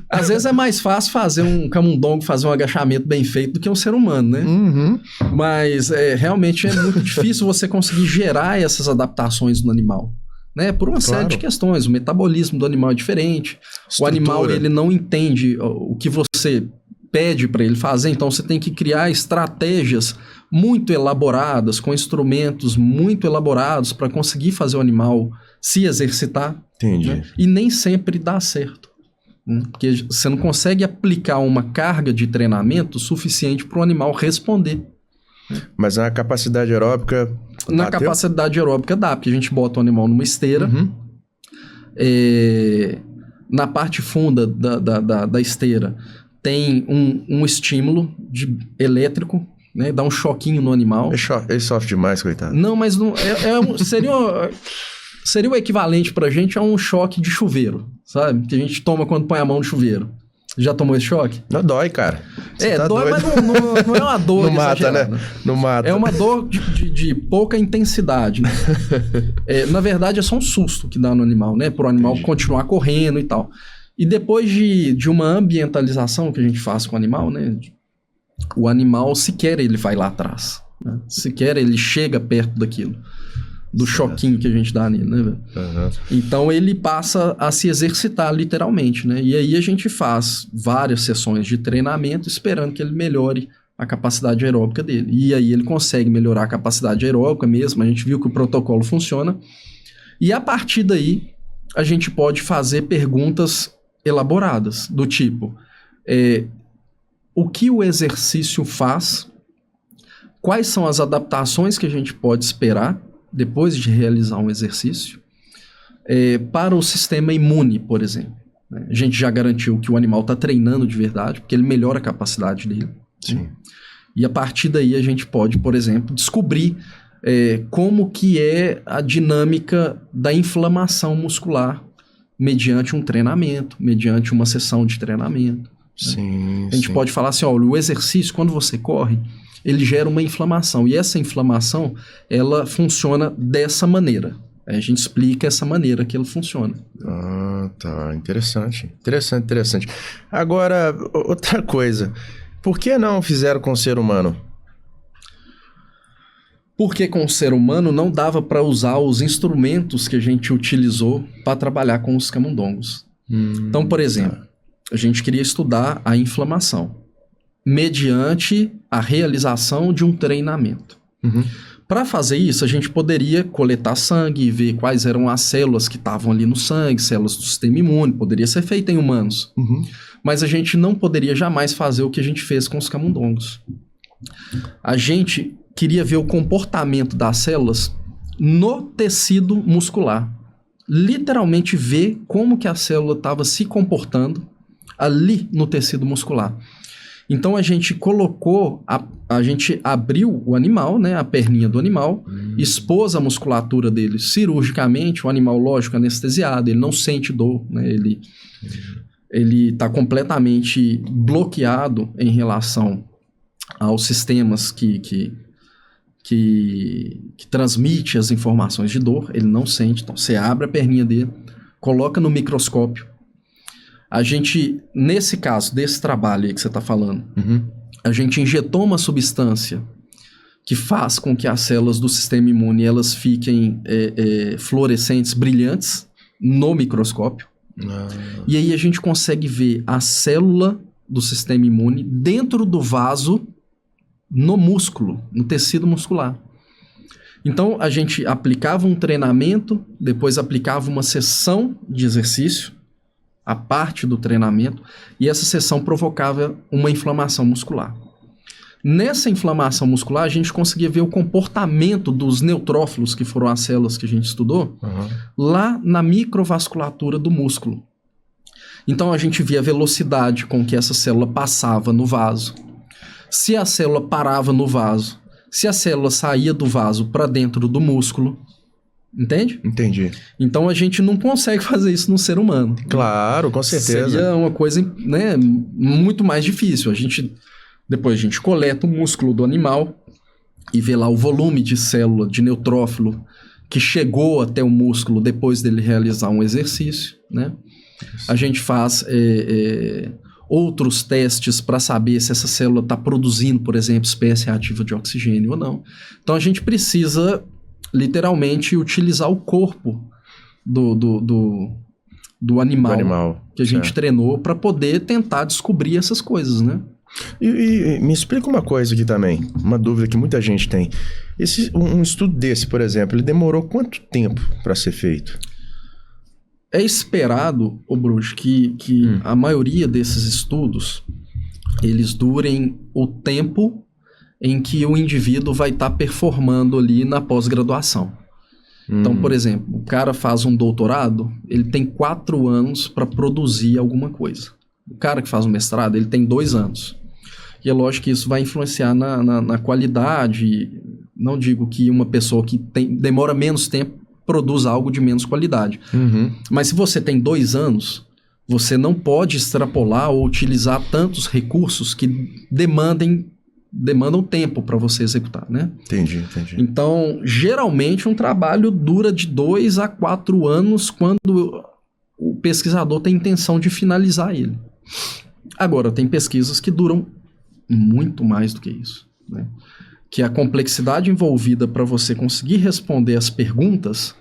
Às vezes é mais fácil fazer um camundongo fazer um agachamento bem feito do que um ser humano, né? Mas realmente é muito difícil você conseguir gerar essas adaptações no animal. Né? Por uma série de questões. O metabolismo do animal é diferente. O animal ele não entende o que você pede para ele fazer, então você tem que criar estratégias muito elaboradas, com instrumentos muito elaborados para conseguir fazer o animal se exercitar. Entendi. Né? E nem sempre dá certo. Né? Porque você não consegue aplicar uma carga de treinamento suficiente para o animal responder. Mas na capacidade aeróbica... Na capacidade aeróbica dá, porque a gente bota o animal numa esteira. Na parte funda da esteira tem um estímulo elétrico, né? Dá um choquinho no animal. Ele sofre demais, coitado. Não, mas não, seria o equivalente pra gente a um choque de chuveiro, sabe? Que a gente toma quando põe a mão no chuveiro. Já tomou esse choque? Não dói, cara. Dói, mas não é uma dor não mata, né? Não mata. É uma dor de pouca intensidade. Né? Na verdade, é só um susto que dá no animal, né? Para o animal continuar correndo e tal. E depois de uma ambientalização que a gente faz com o animal, né? O animal, sequer ele vai lá atrás. Né? Sequer ele chega perto daquilo. Do choquinho que a gente dá nele, né, velho? Então ele passa a se exercitar literalmente, né? E aí a gente faz várias sessões de treinamento esperando que ele melhore a capacidade aeróbica dele. E aí ele consegue melhorar a capacidade aeróbica mesmo, a gente viu que o protocolo funciona. E a partir daí a gente pode fazer perguntas elaboradas, do tipo... o que o exercício faz? Quais são as adaptações que a gente pode esperar depois de realizar um exercício, para o sistema imune, por exemplo. Né? A gente já garantiu que o animal está treinando de verdade, porque ele melhora a capacidade dele. Sim. Né? E a partir daí a gente pode, por exemplo, descobrir como que é a dinâmica da inflamação muscular mediante um treinamento, mediante uma sessão de treinamento. Sim, né? A gente pode falar assim, olha, o exercício, quando você corre, ele gera uma inflamação. E essa inflamação, ela funciona dessa maneira. A gente explica essa maneira que ela funciona. Ah, tá. Interessante. Interessante. Agora, outra coisa. Por que não fizeram com o ser humano? Porque com o ser humano não dava para usar os instrumentos que a gente utilizou para trabalhar com os camundongos. Então, por exemplo, a gente queria estudar a inflamação mediante a realização de um treinamento. Para fazer isso, a gente poderia coletar sangue e ver quais eram as células que estavam ali no sangue, células do sistema imune, poderia ser feito em humanos. Mas a gente não poderia jamais fazer o que a gente fez com os camundongos. A gente queria ver o comportamento das células no tecido muscular. Literalmente ver como que a célula estava se comportando ali no tecido muscular. Então a gente colocou, a gente abriu o animal, né, a perninha do animal, expôs a musculatura dele cirurgicamente, o animal, lógico, anestesiado, ele não sente dor, né, ele está completamente bloqueado em relação aos sistemas que transmite as informações de dor, ele não sente. Então, você abre a perninha dele, coloca no microscópio. A gente, nesse caso, desse trabalho aí que você está falando, a gente injetou uma substância que faz com que as células do sistema imune elas fiquem fluorescentes, brilhantes, no microscópio. E aí a gente consegue ver a célula do sistema imune dentro do vaso, no músculo, no tecido muscular. Então, a gente aplicava um treinamento, depois aplicava uma sessão de exercício, a parte do treinamento, e essa sessão provocava uma inflamação muscular. Nessa inflamação muscular, a gente conseguia ver o comportamento dos neutrófilos, que foram as células que a gente estudou, lá na microvasculatura do músculo. Então, a gente via a velocidade com que essa célula passava no vaso. Se a célula parava no vaso, se a célula saía do vaso para dentro do músculo, entende? Entendi. Então a gente não consegue fazer isso no ser humano. Claro, com certeza. Seria uma coisa, né, muito mais difícil. Depois a gente coleta o músculo do animal e vê lá o volume de célula, de neutrófilo que chegou até o músculo depois dele realizar um exercício, né? A gente faz outros testes para saber se essa célula está produzindo, por exemplo, espécie ativa de oxigênio ou não. Então a gente precisa literalmente utilizar o corpo do animal que a gente treinou para poder tentar descobrir essas coisas, né? E me explica uma coisa aqui também, uma dúvida que muita gente tem. Um estudo desse, por exemplo, ele demorou quanto tempo para ser feito? É esperado, Bruxo, que a maioria desses estudos, eles durem o tempo em que o indivíduo vai estar performando ali na pós-graduação. Então, por exemplo, o cara faz um doutorado, ele tem 4 anos para produzir alguma coisa. O cara que faz um mestrado, ele tem 2 anos. E é lógico que isso vai influenciar na qualidade. Não digo que uma pessoa que demora menos tempo produz algo de menos qualidade. Mas se você tem 2 anos, você não pode extrapolar ou utilizar tantos recursos que demandam tempo para você executar, né? Entendi. Então, geralmente, um trabalho dura de 2 a 4 anos quando o pesquisador tem intenção de finalizar ele. Agora, tem pesquisas que duram muito mais do que isso, né? Que a complexidade envolvida para você conseguir responder as perguntas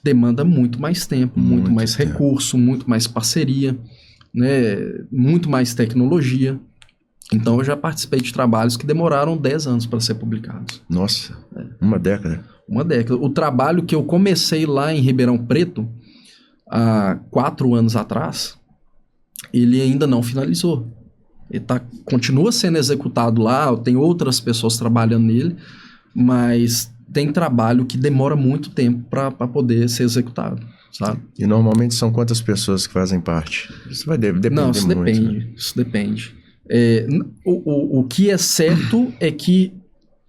demanda muito mais tempo, muito mais recurso, muito mais parceria, né? Muito mais tecnologia. Então, eu já participei de trabalhos que demoraram 10 anos para ser publicados. Nossa, uma década. Uma década. O trabalho que eu comecei lá em Ribeirão Preto, há 4 anos atrás, ele ainda não finalizou. Ele continua sendo executado lá, tem outras pessoas trabalhando nele, mas tem trabalho que demora muito tempo para poder ser executado, sabe? E normalmente são quantas pessoas que fazem parte? Isso vai depender muito. Não, isso depende, né? Isso depende. O que é certo é que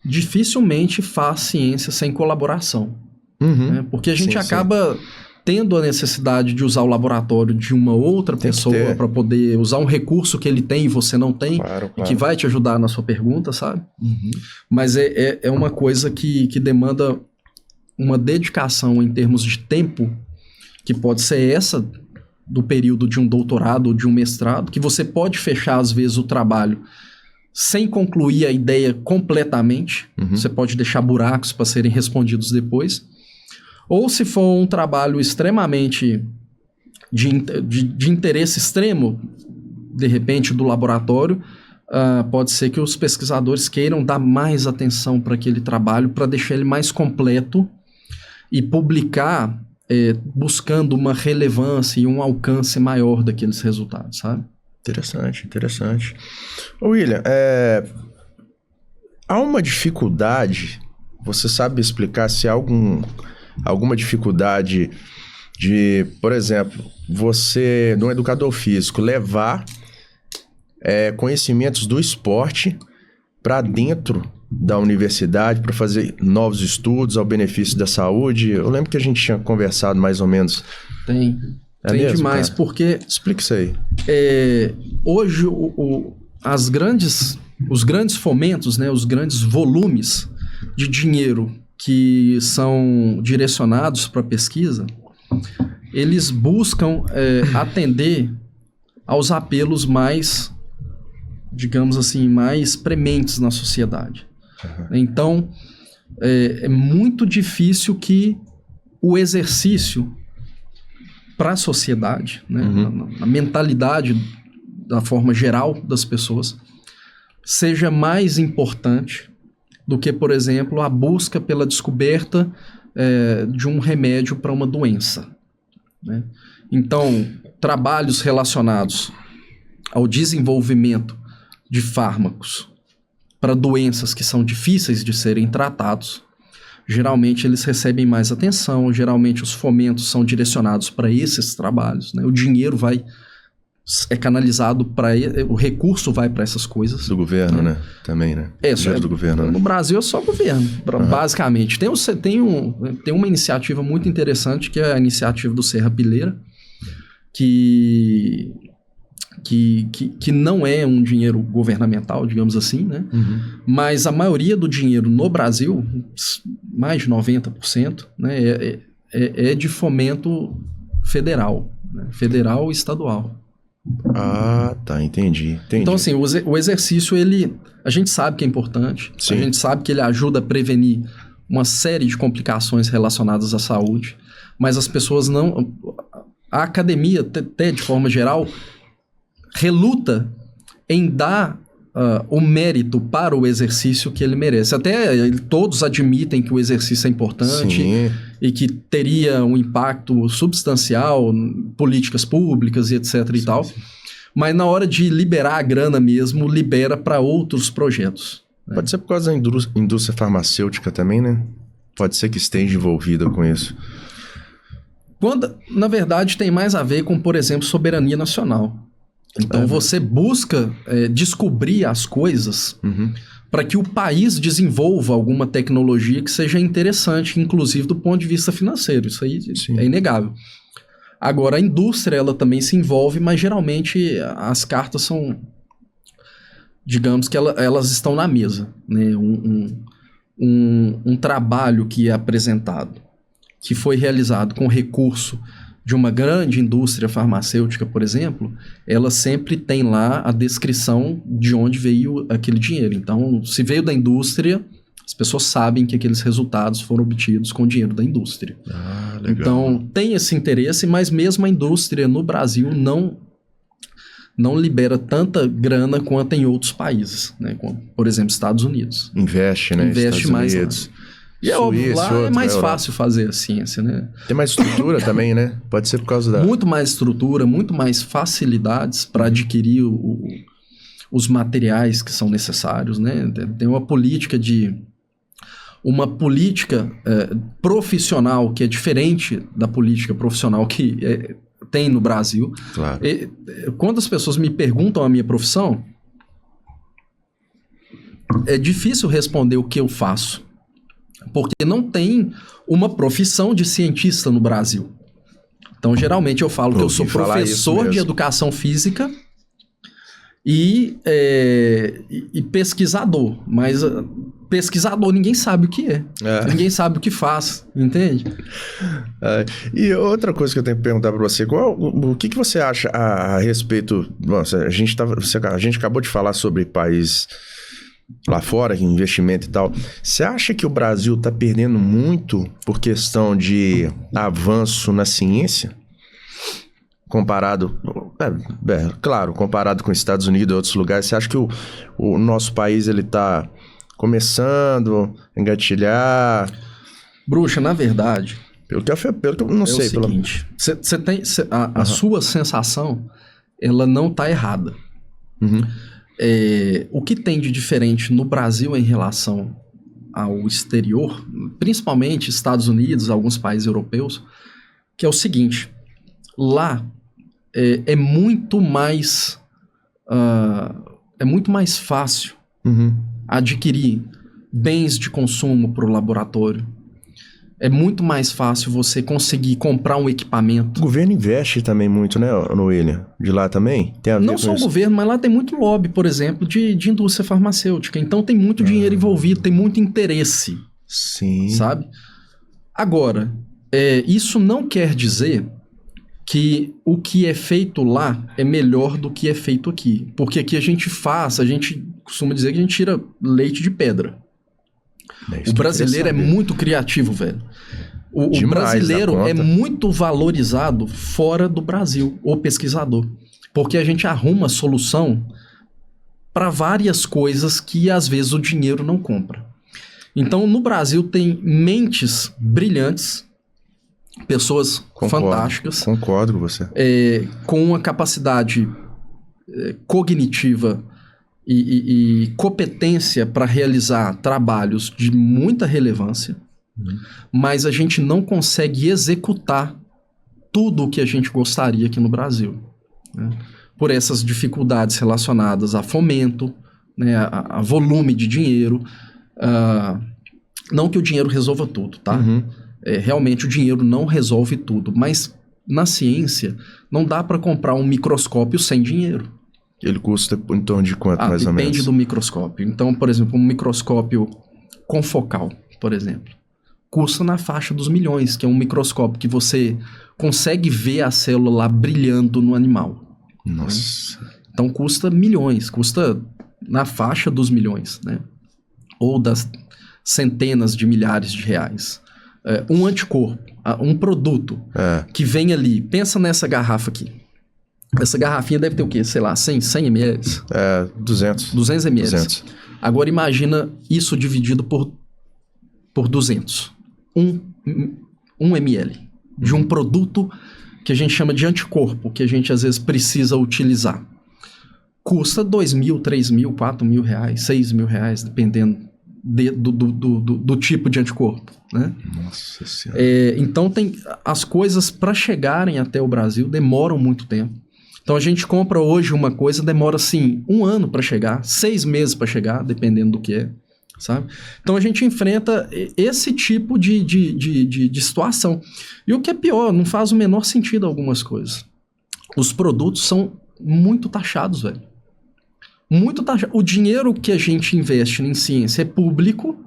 dificilmente faz ciência sem colaboração. Né? Porque a gente acaba tendo a necessidade de usar o laboratório de uma outra pessoa para poder usar um recurso que ele tem e você não tem, e que vai te ajudar na sua pergunta, sabe? Mas é uma coisa que demanda uma dedicação em termos de tempo, que pode ser essa do período de um doutorado ou de um mestrado, que você pode fechar, às vezes, o trabalho sem concluir a ideia completamente. Você pode deixar buracos para serem respondidos depois. Ou se for um trabalho extremamente de interesse extremo, de repente, do laboratório, pode ser que os pesquisadores queiram dar mais atenção para aquele trabalho, para deixar ele mais completo e publicar buscando uma relevância e um alcance maior daqueles resultados, sabe? Interessante. Ô William, há uma dificuldade, você sabe explicar se há alguma dificuldade de, por exemplo, você, de um educador físico, levar conhecimentos do esporte para dentro da universidade, para fazer novos estudos ao benefício da saúde. Eu lembro que a gente tinha conversado mais ou menos. Tem mesmo, demais, cara? porque... Explica isso aí. Hoje, os grandes fomentos, né, os grandes volumes de dinheiro que são direcionados para a pesquisa, eles buscam atender aos apelos mais, digamos assim, mais prementes na sociedade. Uhum. Então, é muito difícil que o exercício para a sociedade, né, na mentalidade da forma geral das pessoas, seja mais importante do que, por exemplo, a busca pela descoberta de um remédio para uma doença, né? Então, trabalhos relacionados ao desenvolvimento de fármacos para doenças que são difíceis de serem tratados, geralmente eles recebem mais atenção, geralmente os fomentos são direcionados para esses trabalhos, né? O dinheiro é canalizado para... O recurso vai para essas coisas. Do governo, né? Também, né? Do governo, né? No Brasil é só governo, basicamente. Tem uma iniciativa muito interessante, que é a iniciativa do Serra Pileira, que não é um dinheiro governamental, digamos assim, né? Uhum. Mas a maioria do dinheiro no Brasil, mais de 90%, né, é de fomento federal, né? Federal e estadual. Ah, tá, entendi. Então, assim, o exercício, a gente sabe que é importante. Sim. A gente sabe que ele ajuda a prevenir uma série de complicações relacionadas à saúde, mas as pessoas não... A academia, até de forma geral, reluta em dar o mérito para o exercício que ele merece. Até todos admitem que o exercício é importante. Sim. E que teria um impacto substancial em políticas públicas e etc. e tal. Sim. Mas na hora de liberar a grana mesmo, libera para outros projetos. Né? Pode ser por causa da indústria farmacêutica também, né? Pode ser que esteja envolvida com isso. Na verdade, tem mais a ver com, por exemplo, soberania nacional. Então, você busca descobrir as coisas para que o país desenvolva alguma tecnologia que seja interessante, inclusive do ponto de vista financeiro. Isso aí Sim. é inegável. Agora, a indústria, ela também se envolve, mas geralmente as cartas são... Digamos que elas estão na mesa, né? Um trabalho que é apresentado, que foi realizado com recurso de uma grande indústria farmacêutica, por exemplo, ela sempre tem lá a descrição de onde veio aquele dinheiro. Então, se veio da indústria, as pessoas sabem que aqueles resultados foram obtidos com o dinheiro da indústria. Ah, legal. Então, tem esse interesse, mas mesmo a indústria no Brasil não libera tanta grana quanto em outros países, né? Como, por exemplo, Estados Unidos. Investe, né? Investe mais Unidos. Lá. E lá é mais fácil fazer a ciência, né? Tem mais estrutura também, né? Pode ser por causa da... Muito mais estrutura, muito mais facilidades para adquirir os materiais que são necessários, né? Tem uma política profissional que é diferente da política profissional que tem no Brasil. Claro. Quando as pessoas me perguntam a minha profissão, é difícil responder o que eu faço. Porque não tem uma profissão de cientista no Brasil. Então, geralmente, eu falo que eu sou professor de educação física e pesquisador. Mas pesquisador ninguém sabe o que é. Ninguém sabe o que faz, entende? E outra coisa que eu tenho que perguntar para você, o que você acha a respeito... Nossa, a gente acabou de falar sobre país... lá fora, investimento e tal. Você acha que o Brasil está perdendo muito por questão de avanço na ciência? Comparado... claro, comparado com os Estados Unidos e outros lugares, você acha que o nosso país está começando a engatilhar? Bruxa, na verdade... Pelo que eu não sei. O seguinte, você tem... A sua sensação, ela não está errada. Uhum. O que tem de diferente no Brasil em relação ao exterior, principalmente Estados Unidos, alguns países europeus, que é o seguinte: lá é muito mais é muito mais fácil adquirir bens de consumo para o laboratório. É muito mais fácil você conseguir comprar um equipamento. O governo investe também muito, né, no William? De lá também? Tem a ver Não com só o isso? governo, mas lá tem muito lobby, por exemplo, de indústria farmacêutica. Então tem muito dinheiro envolvido, tem muito interesse, Sim. sabe? Agora, isso não quer dizer que o que é feito lá é melhor do que é feito aqui. Porque aqui a gente costuma dizer que a gente tira leite de pedra. O brasileiro é muito criativo, velho. O brasileiro é muito valorizado fora do Brasil, o pesquisador. Porque a gente arruma solução para várias coisas que às vezes o dinheiro não compra. Então, no Brasil tem mentes brilhantes, pessoas fantásticas. Concordo com você. Com uma capacidade cognitiva e competência para realizar trabalhos de muita relevância, mas a gente não consegue executar tudo o que a gente gostaria aqui no Brasil, né? Por essas dificuldades relacionadas a fomento, né, a volume de dinheiro. Não que o dinheiro resolva tudo, tá? Realmente o dinheiro não resolve tudo, mas na ciência não dá para comprar um microscópio sem dinheiro. Ele custa em torno de quanto, mais ou menos? Depende do microscópio. Então, por exemplo, um microscópio confocal, por exemplo, custa na faixa dos milhões, que é um microscópio que você consegue ver a célula lá brilhando no animal. Nossa. Né? Então, custa milhões, custa na faixa dos milhões, né? Ou das centenas de milhares de reais. Um anticorpo, um produto que vem ali, pensa nessa garrafa aqui. Essa garrafinha deve ter o quê? Sei lá, 100 ml? 200. 200 ml. 200. Agora imagina isso dividido por 200. 1 ml de um produto que a gente chama de anticorpo, que a gente às vezes precisa utilizar. Custa 2 mil, 3 mil, 4 mil reais, 6 mil reais, dependendo do tipo de anticorpo, né? Nossa Senhora. Então as coisas para chegarem até o Brasil demoram muito tempo. Então a gente compra hoje uma coisa, demora assim 1 ano para chegar, 6 meses para chegar, dependendo do que é, sabe? Então a gente enfrenta esse tipo de situação. E o que é pior, não faz o menor sentido algumas coisas. Os produtos são muito taxados, velho. Muito taxado. O dinheiro que a gente investe em ciência é público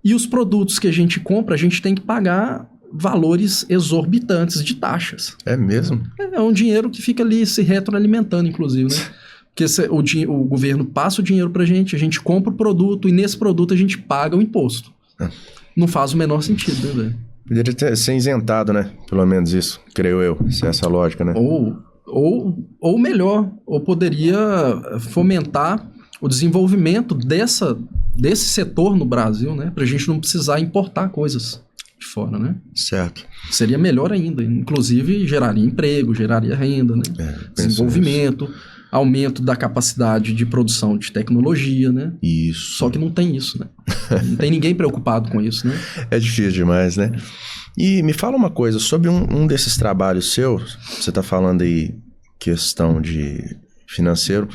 e os produtos que a gente compra, a gente tem que pagar valores exorbitantes de taxas. É mesmo? É um dinheiro que fica ali se retroalimentando, inclusive, né? Porque o governo passa o dinheiro pra gente, a gente compra o produto e nesse produto a gente paga o imposto. Não faz o menor sentido, né, velho? Poderia ser isentado, né? Pelo menos isso, creio eu, se é essa lógica, né? Ou melhor, ou poderia fomentar o desenvolvimento desse setor no Brasil, né? Pra gente não precisar importar coisas de fora, né? Certo. Seria melhor ainda. Inclusive, geraria emprego, geraria renda, né? Desenvolvimento, aumento da capacidade de produção de tecnologia, né? Isso. Só que não tem isso, né? Não tem ninguém preocupado com isso, né? É difícil demais, né? E me fala uma coisa, sobre um desses trabalhos seus, você está falando aí questão de financeiro,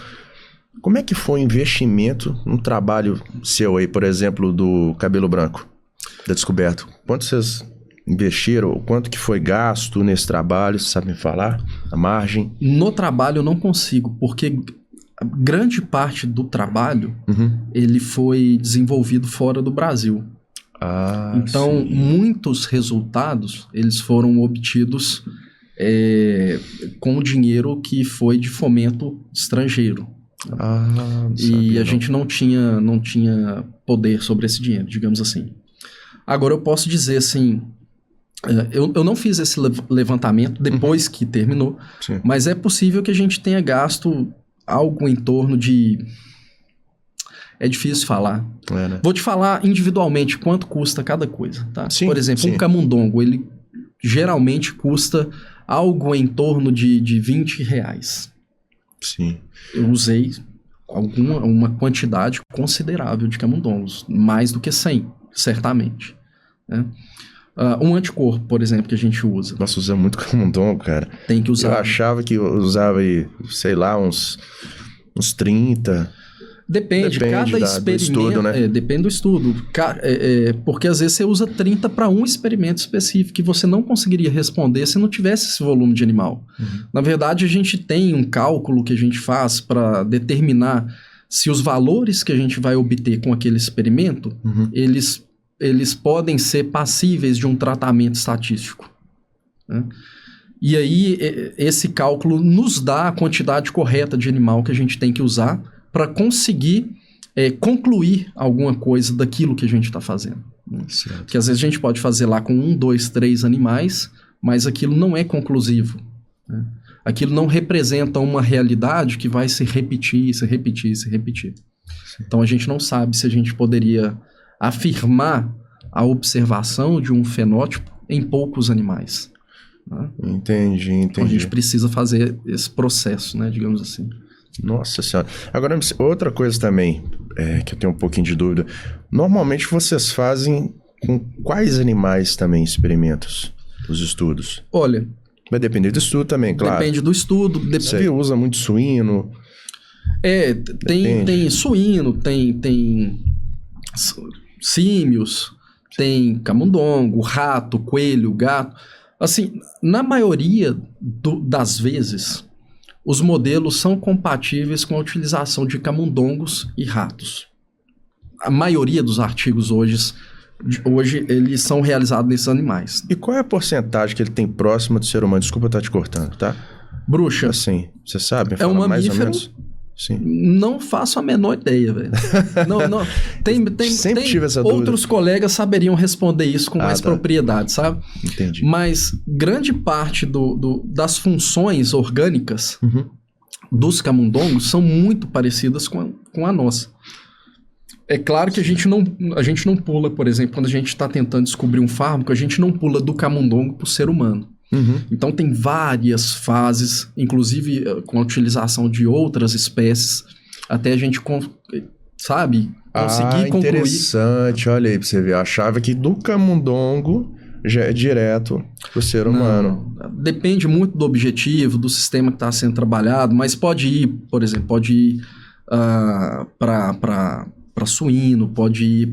como é que foi o investimento no trabalho seu aí, por exemplo, do cabelo branco, da descoberta? Quanto vocês investiram, quanto que foi gasto nesse trabalho, você sabe me falar? A margem? No trabalho eu não consigo, porque grande parte do trabalho, ele foi desenvolvido fora do Brasil. Então, sim. Muitos resultados, eles foram obtidos com o dinheiro que foi de fomento estrangeiro. E a gente não tinha poder sobre esse dinheiro, digamos assim. Agora, eu posso dizer assim, eu não fiz esse levantamento depois que terminou, Sim. mas é possível que a gente tenha gasto algo em torno de... É difícil falar. Né? Vou te falar individualmente quanto custa cada coisa, tá? Sim, por exemplo, sim. Um camundongo, ele geralmente custa algo em torno de 20 reais. Sim. Eu usei uma quantidade considerável de camundongos, mais do que 100, certamente, né? Um anticorpo, por exemplo, que a gente usa. Nossa, usa muito camundongo, cara. Tem que usar. Eu achava que usava aí, sei lá, uns Uns 30. Depende cada experimento. Do estudo, né? Depende do estudo. Porque às vezes você usa 30 para um experimento específico e você não conseguiria responder se não tivesse esse volume de animal. Na verdade, a gente tem um cálculo que a gente faz para determinar se os valores que a gente vai obter com aquele experimento, eles podem ser passíveis de um tratamento estatístico. Né? E aí, esse cálculo nos dá a quantidade correta de animal que a gente tem que usar para conseguir concluir alguma coisa daquilo que a gente está fazendo. Né? Que às vezes a gente pode fazer lá com 1, 2, 3 animais, mas aquilo não é conclusivo. Né? Aquilo não representa uma realidade que vai se repetir, se repetir, se repetir. Sim. Então a gente não sabe se a gente poderia afirmar a observação de um fenótipo em poucos animais. Né? Entendi. Então a gente precisa fazer esse processo, né, digamos assim. Nossa Senhora. Agora, outra coisa também, que eu tenho um pouquinho de dúvida. Normalmente vocês fazem com quais animais também experimentos, os estudos? Olha... Vai depender do estudo também, claro. Depende do estudo. Você usa muito suíno? Tem suíno, tem símios, tem camundongo, rato, coelho, gato. Assim, na maioria das vezes, os modelos são compatíveis com a utilização de camundongos e ratos. A maioria dos artigos hoje eles são realizados nesses animais. E qual é a porcentagem que ele tem próxima do ser humano? Desculpa eu estar te cortando, tá? Bruxa. Assim, você sabe? É um mamífero? Mais ou menos? Sim. Não faço a menor ideia, velho. não. Sempre tive essa outros dúvida. Colegas saberiam responder isso com mais propriedade, sabe? Entendi. Mas grande parte das funções orgânicas dos camundongos são muito parecidas com a nossa. É claro que a gente não pula, por exemplo, quando a gente está tentando descobrir um fármaco, a gente não pula do camundongo para o ser humano. Então tem várias fases, inclusive com a utilização de outras espécies, até a gente, conseguir concluir. Interessante, olha aí para você ver. Eu achava que do camundongo já é direto para o ser humano. Não, depende muito do objetivo, do sistema que está sendo trabalhado, mas pode ir, por exemplo, para suíno, pode ir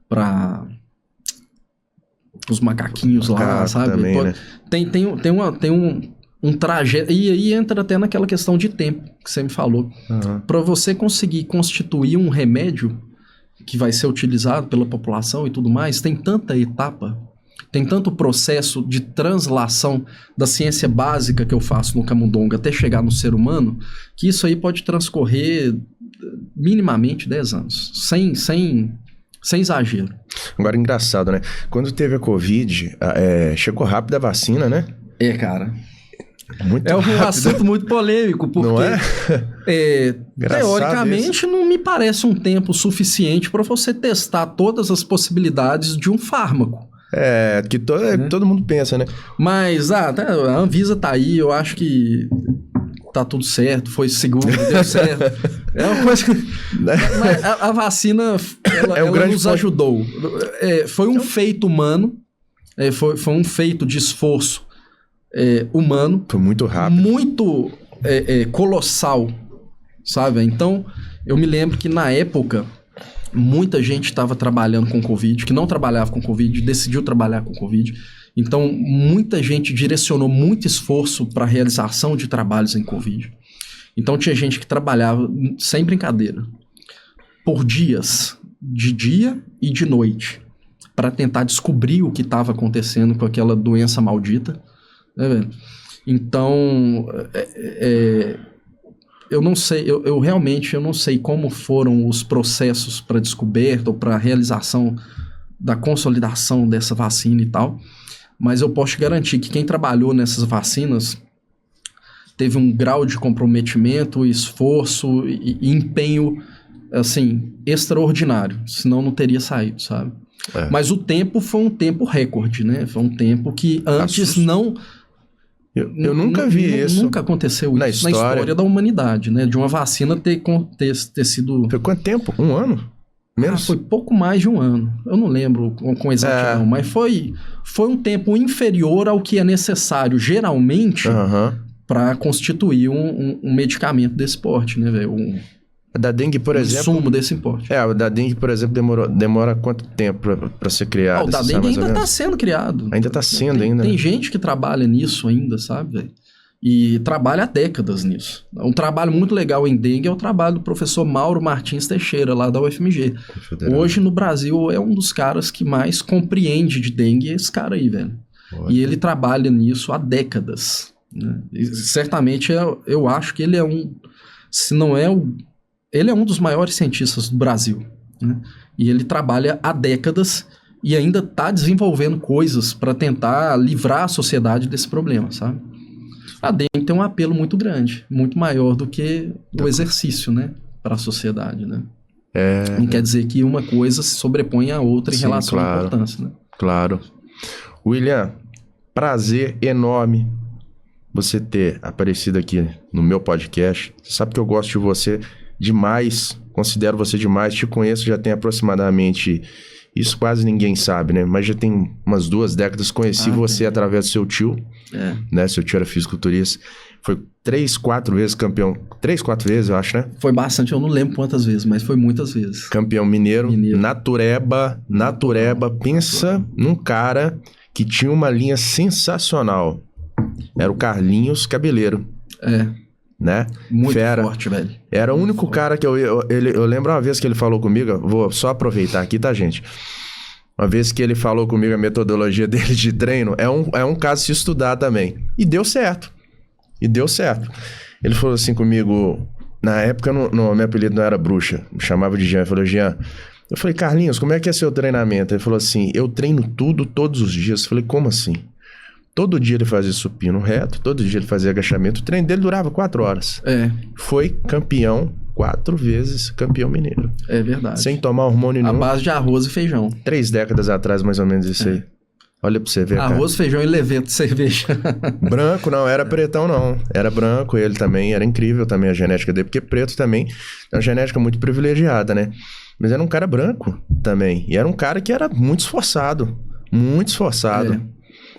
para os macaquinhos lá, sabe? Também, né? Tem um trajeto, e aí entra até naquela questão de tempo que você me falou. Para você conseguir constituir um remédio que vai ser utilizado pela população e tudo mais, tem tanta etapa, tem tanto processo de translação da ciência básica que eu faço no camundongo até chegar no ser humano, que isso aí pode transcorrer minimamente 10 anos, sem exagero. Agora, engraçado, né? Quando teve a Covid, chegou rápido a vacina, né? Cara. Muito um rápido. assunto muito polêmico, porque não teoricamente não me parece um tempo suficiente para você testar todas as possibilidades de um fármaco. Que todo mundo pensa, né? Mas a Anvisa tá aí, eu acho que tá tudo certo, foi seguro, deu certo. É uma coisa que... Mas a vacina, ela nos ajudou. Foi um feito humano, foi um feito de esforço humano. Foi muito rápido. Muito colossal, sabe? Então, eu me lembro que na época, muita gente estava trabalhando com Covid, que não trabalhava com Covid, decidiu trabalhar com Covid. Então, muita gente direcionou muito esforço para a realização de trabalhos em Covid. Então, tinha gente que trabalhava, sem brincadeira, por dias, de dia e de noite, para tentar descobrir o que estava acontecendo com aquela doença maldita. Né? Então, eu não sei, eu realmente não sei como foram os processos para descoberta ou para realização da consolidação dessa vacina e tal, mas eu posso te garantir que quem trabalhou nessas vacinas teve um grau de comprometimento, esforço e empenho, assim, extraordinário, senão não teria saído, sabe? Mas o tempo foi um tempo recorde, né? Foi um tempo que antes não... Eu nunca vi isso. Nunca aconteceu isso na história da humanidade, né? De uma vacina ter sido... Foi quanto tempo? 1 ano? Menos? Foi pouco mais de 1 ano. Eu não lembro com exatidão, mas foi um tempo inferior ao que é necessário, geralmente, para constituir um medicamento desse porte, né, velho? Da dengue, por exemplo... insumo desse porte. O da dengue, por exemplo, demora quanto tempo para ser criado? O da dengue ainda está sendo criado. Ainda está sendo, tem, ainda. Tem gente que trabalha nisso ainda, sabe, velho? E trabalha há décadas nisso. Um trabalho muito legal em dengue é o trabalho do professor Mauro Martins Teixeira, lá da UFMG. Hoje, no Brasil, é um dos caras que mais compreende de dengue, esse cara aí, velho. E ele trabalha nisso há décadas. Né? E, certamente, eu acho que ele é se não é ele é um dos maiores cientistas do Brasil. Né? E ele trabalha há décadas e ainda está desenvolvendo coisas para tentar livrar a sociedade desse problema, sabe? A dengue tem um apelo muito grande, muito maior do que o exercício, né? Para a sociedade, né? Não quer dizer que uma coisa se sobrepõe à outra em relação à importância, né? Claro. William, prazer enorme você ter aparecido aqui no meu podcast. Você sabe que eu gosto de você demais, considero você demais, te conheço já tem aproximadamente, isso quase ninguém sabe, né? Mas já tem umas 2 décadas, conheci você através do seu tio, né? Seu tio era fisiculturista, foi 3, 4 vezes campeão, 3, 4 vezes eu acho, né? Foi bastante, eu não lembro quantas vezes, mas foi muitas vezes. Campeão mineiro. Natureba, pensa num cara que tinha uma linha sensacional, era o Carlinhos Cabeleiro. Né? Muito forte, velho. Era o único cara que eu lembro uma vez que ele falou comigo, vou só aproveitar aqui, tá, gente? Uma vez que ele falou comigo a metodologia dele de treino, é um caso de se estudar também. E deu certo. Ele falou assim comigo, na época meu apelido não era Bruxa, me chamava de Jean, ele falou, Jean, eu falei, Carlinhos, como é que é seu treinamento? Ele falou assim, eu treino tudo todos os dias. Eu falei, como assim? Todo dia ele fazia supino reto, todo dia ele fazia agachamento. O treino dele durava 4 horas. Foi campeão 4 vezes, campeão mineiro. É verdade. Sem tomar hormônio nenhum. A base de arroz e feijão. 3 décadas atrás, mais ou menos, isso aí. Olha pra você ver, arroz, feijão e leveto de cerveja. Branco, não, era pretão, não. Era branco, ele também, era incrível também a genética dele, porque preto também é uma genética muito privilegiada, né? Mas era um cara branco também. E era um cara que era muito esforçado. Muito esforçado.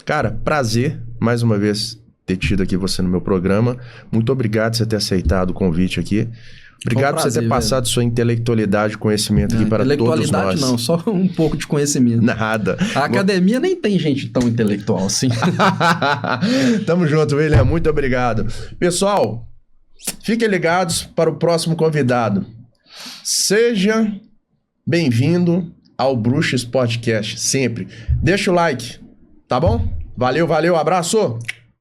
Cara, prazer, mais uma vez, ter tido aqui você no meu programa. Muito obrigado por você ter aceitado o convite aqui. Obrigado por você ter passado sua intelectualidade e conhecimento aqui para todos nós. Intelectualidade não, só um pouco de conhecimento. Nada. A academia nem tem gente tão intelectual assim. Tamo junto, William. Muito obrigado. Pessoal, fiquem ligados para o próximo convidado. Seja bem-vindo ao Bruxas Podcast, sempre. Deixa o like, tá bom? Valeu, abraço!